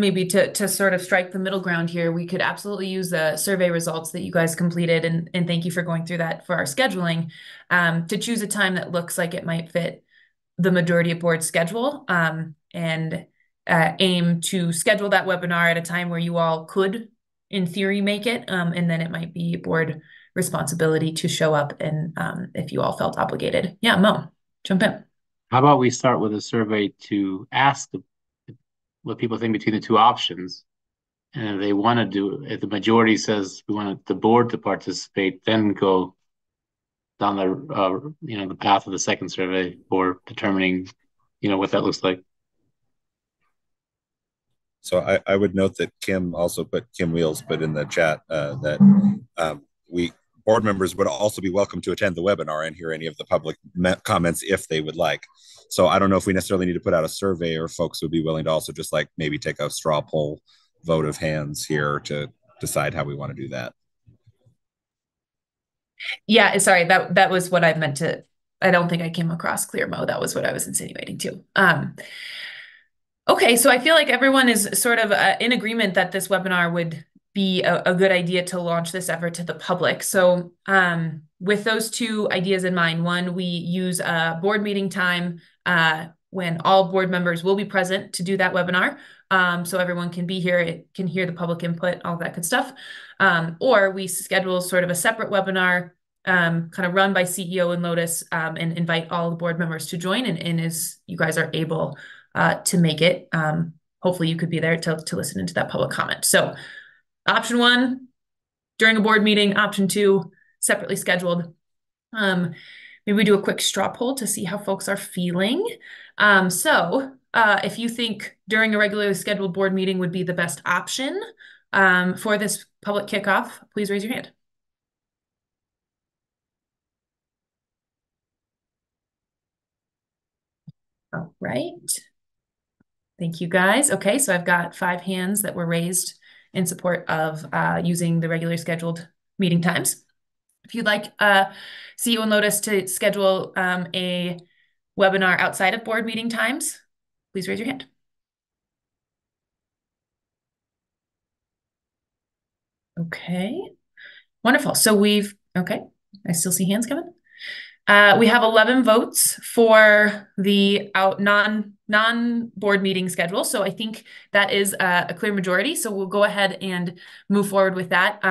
maybe to sort of strike the middle ground here, we could absolutely use the survey results that you guys completed, and thank you for going through that for our scheduling, to choose a time that looks like it might fit the majority of board schedule, and aim to schedule that webinar at a time where you all could, in theory, make it, and then it might be board responsibility to show up, and if you all felt obligated. Yeah, Mo, jump in. How about we start with a survey to ask what people think between the two options, and if they want to do, if the majority says we want the board to participate, then go down the the path of the second survey for determining what that looks like. So I would note that Kim also Kim Wheels put in the chat that we board members would also be welcome to attend the webinar and hear any of the public comments if they would like. So I don't know if we necessarily need to put out a survey, or folks would be willing to also just like maybe take a straw poll vote of hands here to decide how we want to do that. Yeah, sorry, that was what I meant to. I don't think I came across clear, Mo. That was what I was insinuating too. Okay, so I feel like everyone is sort of in agreement that this webinar would be a good idea to launch this effort to the public. So with those two ideas in mind, one, we use a board meeting time when all board members will be present to do that webinar. So everyone can be here, it can hear the public input, all that good stuff. Or we schedule sort of a separate webinar, kind of run by CEO and Lotus, and invite all the board members to join. And as you guys are able to make it, hopefully you could be there to listen into that public comment. So option one, during a board meeting. Option two, separately scheduled. Maybe we do a quick straw poll to see how folks are feeling. So if you think during a regularly scheduled board meeting would be the best option for this public kickoff, please raise your hand. All right. Thank you, guys. Okay, so I've got 5 hands that were raised in support of using the regularly scheduled meeting times. If you'd like CEO and Lotus to schedule a webinar outside of board meeting times, please raise your hand. Okay, wonderful. So okay, I still see hands coming. We have 11 votes for the non-board meeting schedule. So I think that is a clear majority. So we'll go ahead and move forward with that.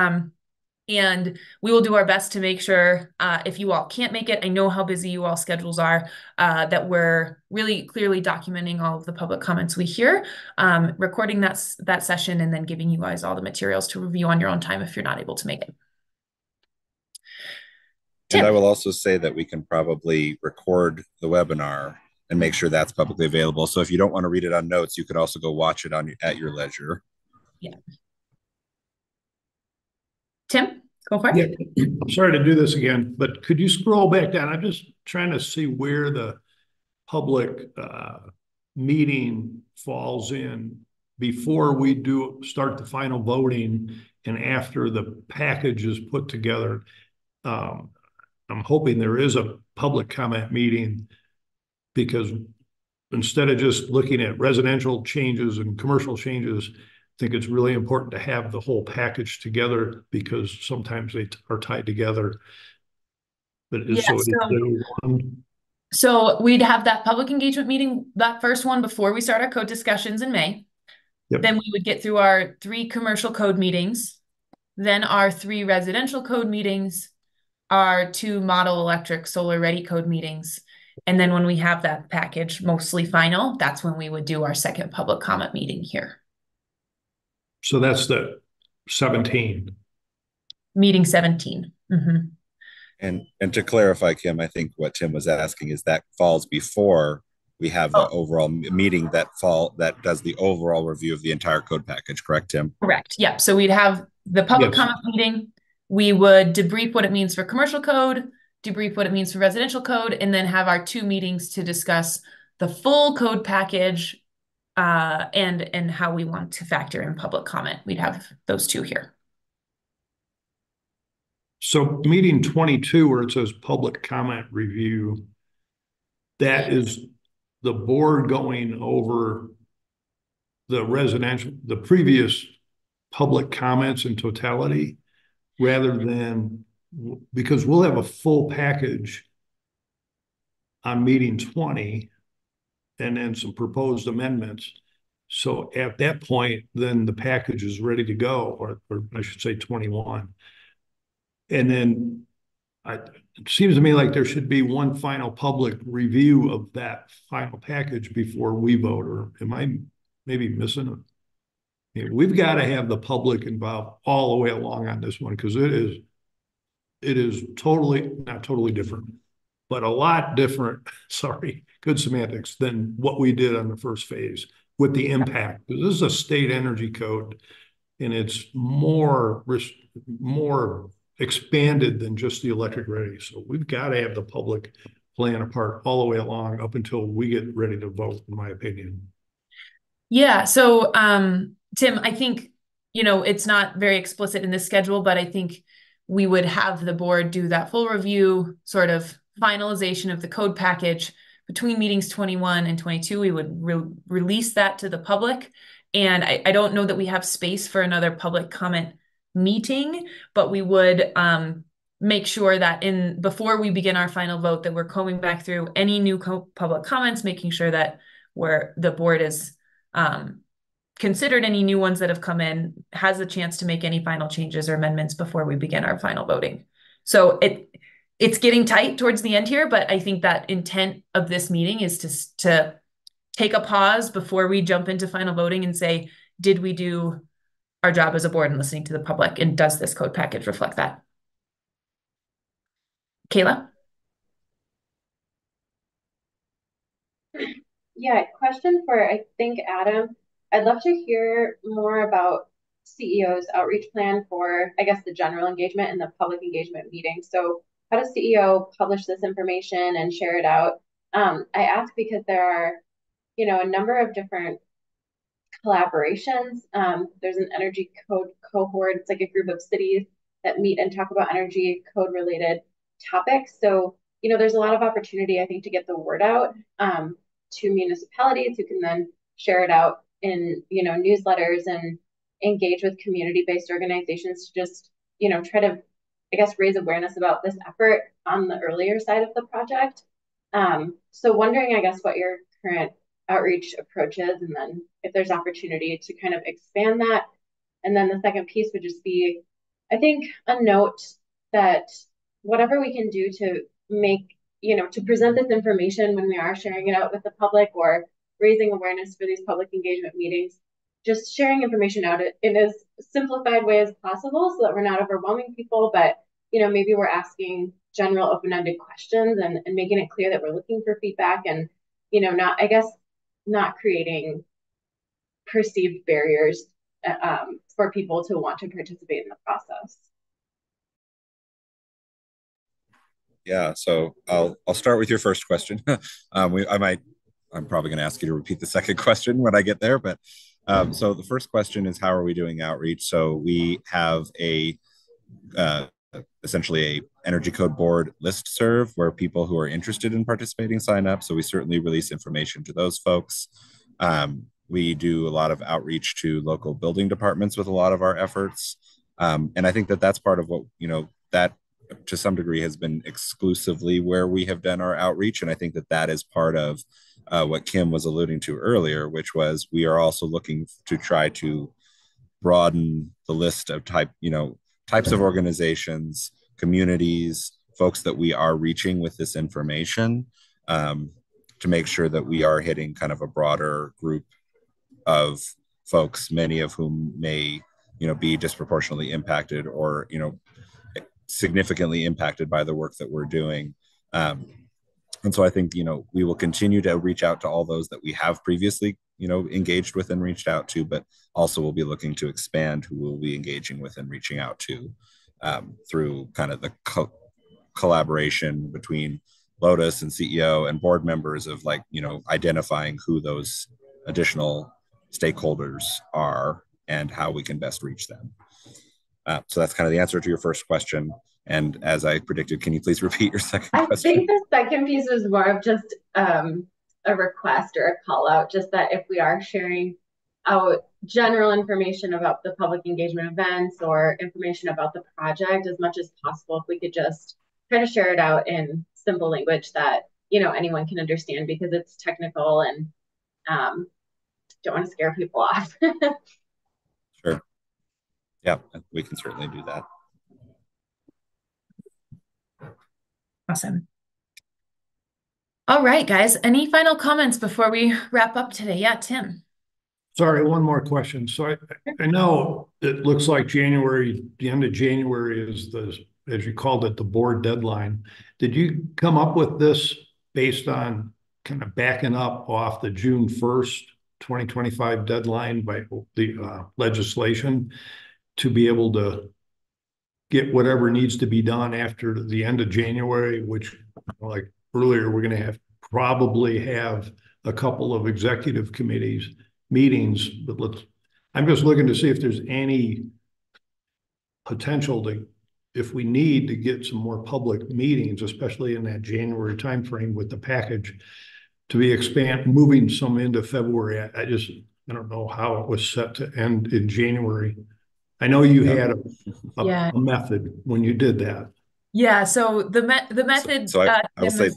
And we will do our best to make sure if you all can't make it, I know how busy you all schedules are, that we're really clearly documenting all of the public comments we hear, recording that session, and then giving you guys all the materials to review on your own time if you're not able to make it. And I will also say that we can probably record the webinar and make sure that's publicly available. So if you don't want to read it on notes, you could also go watch it at your leisure. Yeah. Tim, go for it. Yeah. I'm sorry to do this again, but could you scroll back down? I'm just trying to see where the public meeting falls in before we start the final voting and after the package is put together. I'm hoping there is a public comment meeting, because instead of just looking at residential changes and commercial changes, I think it's really important to have the whole package together, because sometimes they are tied together. But so we'd have that public engagement meeting, that first one, before we start our code discussions in May. Yep. Then we would get through our 3 commercial code meetings, then our 3 residential code meetings, our 2 model electric solar ready code meetings. And then when we have that package mostly final, that's when we would do our second public comment meeting here. So that's the 17. Meeting 17. Mm-hmm. And to clarify, Kim, I think what Tim was asking is that falls before we have the overall meeting that does the overall review of the entire code package, correct, Tim? Correct. Yeah. So we'd have the public comment meeting. We would debrief what it means for commercial code, debrief what it means for residential code, and then have our 2 meetings to discuss the full code package and how we want to factor in public comment. We'd have those 2 here. So meeting 22, where it says public comment review, that is the board going over the previous public comments in totality, rather than, because we'll have a full package on meeting 20 and then some proposed amendments. So at that point, then the package is ready to go, or I should say 21. And then it seems to me like there should be one final public review of that final package before we vote, or am I maybe missing it? I mean, we've got to have the public involved all the way along on this one, because it is totally, not totally different, but a lot different, sorry, good semantics, than what we did on the first phase with the impact. This is a state energy code, and it's more expanded than just the electric ready. So we've got to have the public playing a part all the way along up until we get ready to vote, in my opinion. Yeah. So, Tim, I think, it's not very explicit in this schedule, but I think we would have the board do that full review, sort of finalization of the code package between meetings 21 and 22. We would release that to the public. And I don't know that we have space for another public comment meeting, but we would make sure that before we begin our final vote, that we're combing back through any new public comments, making sure that the board is considered any new ones that have come in, has a chance to make any final changes or amendments before we begin our final voting. So it's getting tight towards the end here, but I think that intent of this meeting is to take a pause before we jump into final voting and say, did we do our job as a board and listening to the public, and does this code package reflect that? Kayla? Yeah, question for, I think, Adam. I'd love to hear more about CEO's outreach plan for, I guess, the general engagement and the public engagement meeting. So how does CEO publish this information and share it out? I ask because there are, a number of different collaborations. There's an energy code cohort. It's like a group of cities that meet and talk about energy code related topics. So, there's a lot of opportunity, I think, to get the word out to municipalities who can then share it out in, newsletters and engage with community-based organizations to just, try to, I guess, raise awareness about this effort on the earlier side of the project. So wondering, I guess, what your current outreach approaches, and then if there's opportunity to kind of expand that. And then the second piece would just be, I think, a note that whatever we can do to make, to present this information when we are sharing it out with the public or raising awareness for these public engagement meetings, just sharing information out in as simplified way as possible so that we're not overwhelming people, but, maybe we're asking general open-ended questions and making it clear that we're looking for feedback and, not creating perceived barriers for people to want to participate in the process. Yeah, so I'll start with your first question. I'm probably going to ask you to repeat the second question when I get there, but so the first question is, how are we doing outreach? So we have essentially a energy code board listserv where people who are interested in participating sign up. So we certainly release information to those folks. We do a lot of outreach to local building departments with a lot of our efforts. And I think that that's part of what, that to some degree has been exclusively where we have done our outreach. And I think that that is part of what Kim was alluding to earlier, which was we are also looking to try to broaden the list of types of organizations, communities, folks that we are reaching with this information, to make sure that we are hitting kind of a broader group of folks, many of whom may, be disproportionately impacted or, significantly impacted by the work that we're doing. And so I think, we will continue to reach out to all those that we have previously, engaged with and reached out to, but also we'll be looking to expand who we'll be engaging with and reaching out to through kind of the collaboration between Lotus and CEO and board members of identifying who those additional stakeholders are and how we can best reach them. So that's kind of the answer to your first question. And as I predicted, can you please repeat your second question? I think the second piece was more of just a request or a call out, just that if we are sharing out general information about the public engagement events or information about the project as much as possible. If we could just try to share it out in simple language that, anyone can understand, because it's technical and don't want to scare people off. Sure. Yeah, we can certainly do that. Awesome. All right, guys. Any final comments before we wrap up today? Yeah, Tim. Sorry, one more question. So I know it looks like January, the end of January is as you called it, the board deadline. Did you come up with this based on kind of backing up off the June 1st, 2025 deadline by the legislation to be able to get whatever needs to be done after the end of January, which, like earlier, we're going to probably have a couple of executive committees meetings, but I'm just looking to see if there's any potential if we need to get some more public meetings, especially in that January timeframe with the package, to be moving some into February. I don't know how it was set to end in January. I know you had a method when you did that. Yeah. So the method. So I will say.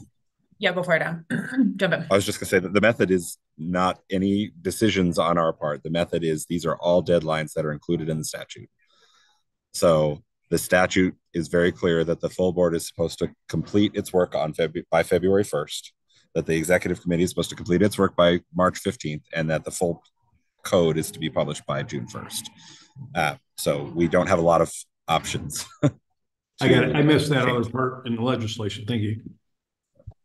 Yeah, go for it, Adam. Jump in. I was just going to say that the method is not any decisions on our part. The method is these are all deadlines that are included in the statute. So the statute is very clear that the full board is supposed to complete its work by February 1st, that the executive committee is supposed to complete its work by March 15th, and that the full code is to be published by June 1st. So we don't have a lot of options. I missed that other part in the legislation. Thank you.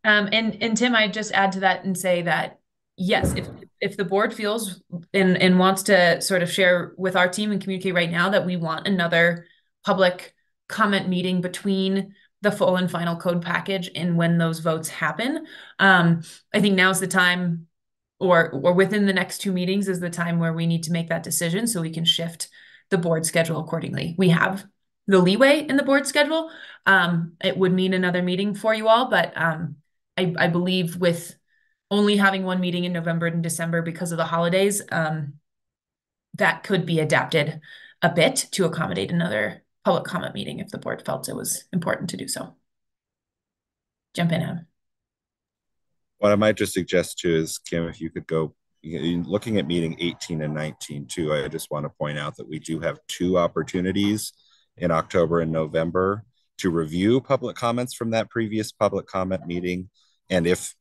And Tim, I'd just add to that and say that, yes, if the board feels and wants to sort of share with our team and communicate right now that we want another public comment meeting between the full and final code package and when those votes happen, I think now's the time, or within the next 2 meetings is the time where we need to make that decision so we can shift the board schedule accordingly. We have the leeway in the board schedule. It would mean another meeting for you all, but I believe with only having 1 meeting in November and December because of the holidays, that could be adapted a bit to accommodate another public comment meeting if the board felt it was important to do so. Jump in, Adam. What I might just suggest too is, Kim, if you could go, looking at meeting 18 and 19 too, I just want to point out that we do have 2 opportunities in October and November to review public comments from that previous public comment meeting. And if,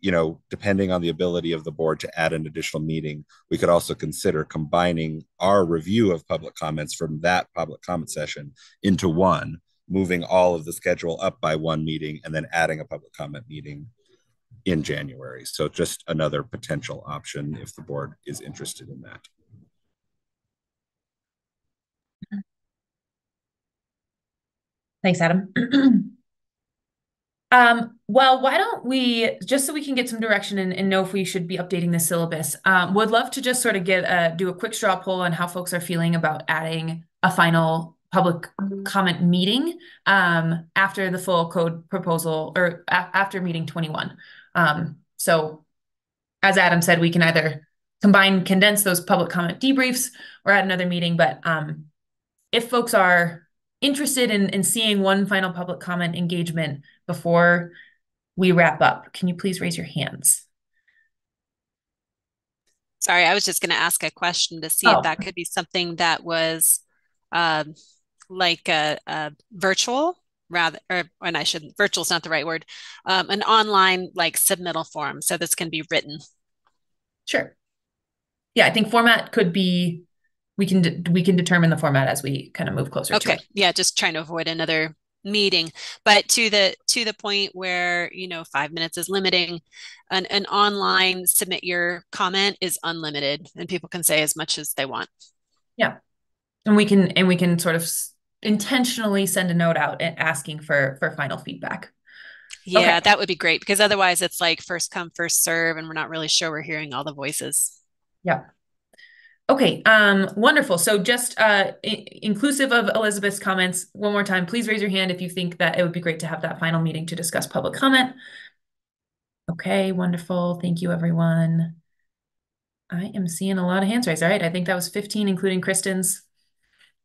depending on the ability of the board to add an additional meeting, we could also consider combining our review of public comments from that public comment session into one, moving all of the schedule up by 1 meeting and then adding a public comment meeting in January. So just another potential option if the board is interested in that. Thanks, Adam. Well, why don't we, just so we can get some direction and know if we should be updating the syllabus, would love to just sort of do a quick straw poll on how folks are feeling about adding a final public comment meeting after the full code proposal, or after meeting 21. So as Adam said, we can either condense those public comment debriefs or add another meeting, but if folks are interested in seeing one final public comment engagement before we wrap up, can you please raise your hands? Sorry, I was just going to ask a question to see if that could be something that was like a virtual virtual is not the right word, an online like submittal form. So this can be written. Sure. Yeah, I think format could be, we can determine the format as we kind of move closer to it. Yeah, just trying to avoid another meeting. But to the point where 5 minutes is limiting, an online submit your comment is unlimited and people can say as much as they want. Yeah. And we can sort of intentionally send a note out asking for final feedback. Yeah, okay. That would be great, because otherwise it's like first come, first serve, and we're not really sure we're hearing all the voices. Yeah. Okay, wonderful. So just inclusive of Elizabeth's comments, one more time, please raise your hand if you think that it would be great to have that final meeting to discuss public comment. Okay, wonderful. Thank you, everyone. I am seeing a lot of hands raised. All right, I think that was 15, including Kristen's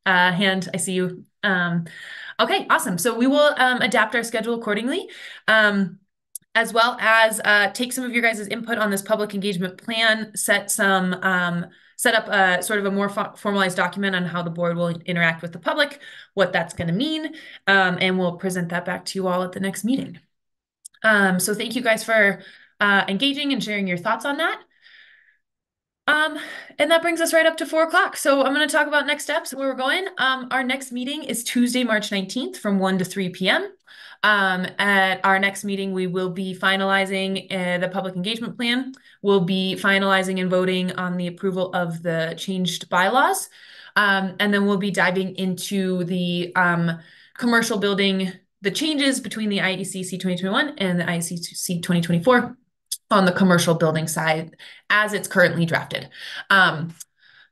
hand. I see you. Okay, awesome. So we will adapt our schedule accordingly, as well as take some of your guys' input on this public engagement plan, set up a sort of a more formalized document on how the board will interact with the public, what that's going to mean, and we'll present that back to you all at the next meeting. So thank you guys for engaging and sharing your thoughts on that. And that brings us right up to 4 o'clock. So I'm going to talk about next steps and where we're going. Our next meeting is Tuesday, March 19th from 1 to 3 p.m. At our next meeting, we will be finalizing the public engagement plan. We'll be finalizing and voting on the approval of the changed bylaws. And then we'll be diving into the commercial building, the changes between the IEC C2021 and the IEC C2024 on the commercial building side as it's currently drafted.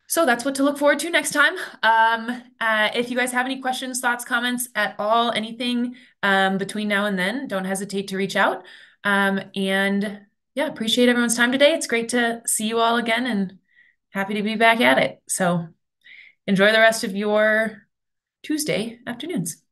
So that's what to look forward to next time. If you guys have any questions, thoughts, comments at all, anything between now and then, don't hesitate to reach out. And yeah, appreciate everyone's time today. It's great to see you all again and happy to be back at it. So enjoy the rest of your Tuesday afternoons.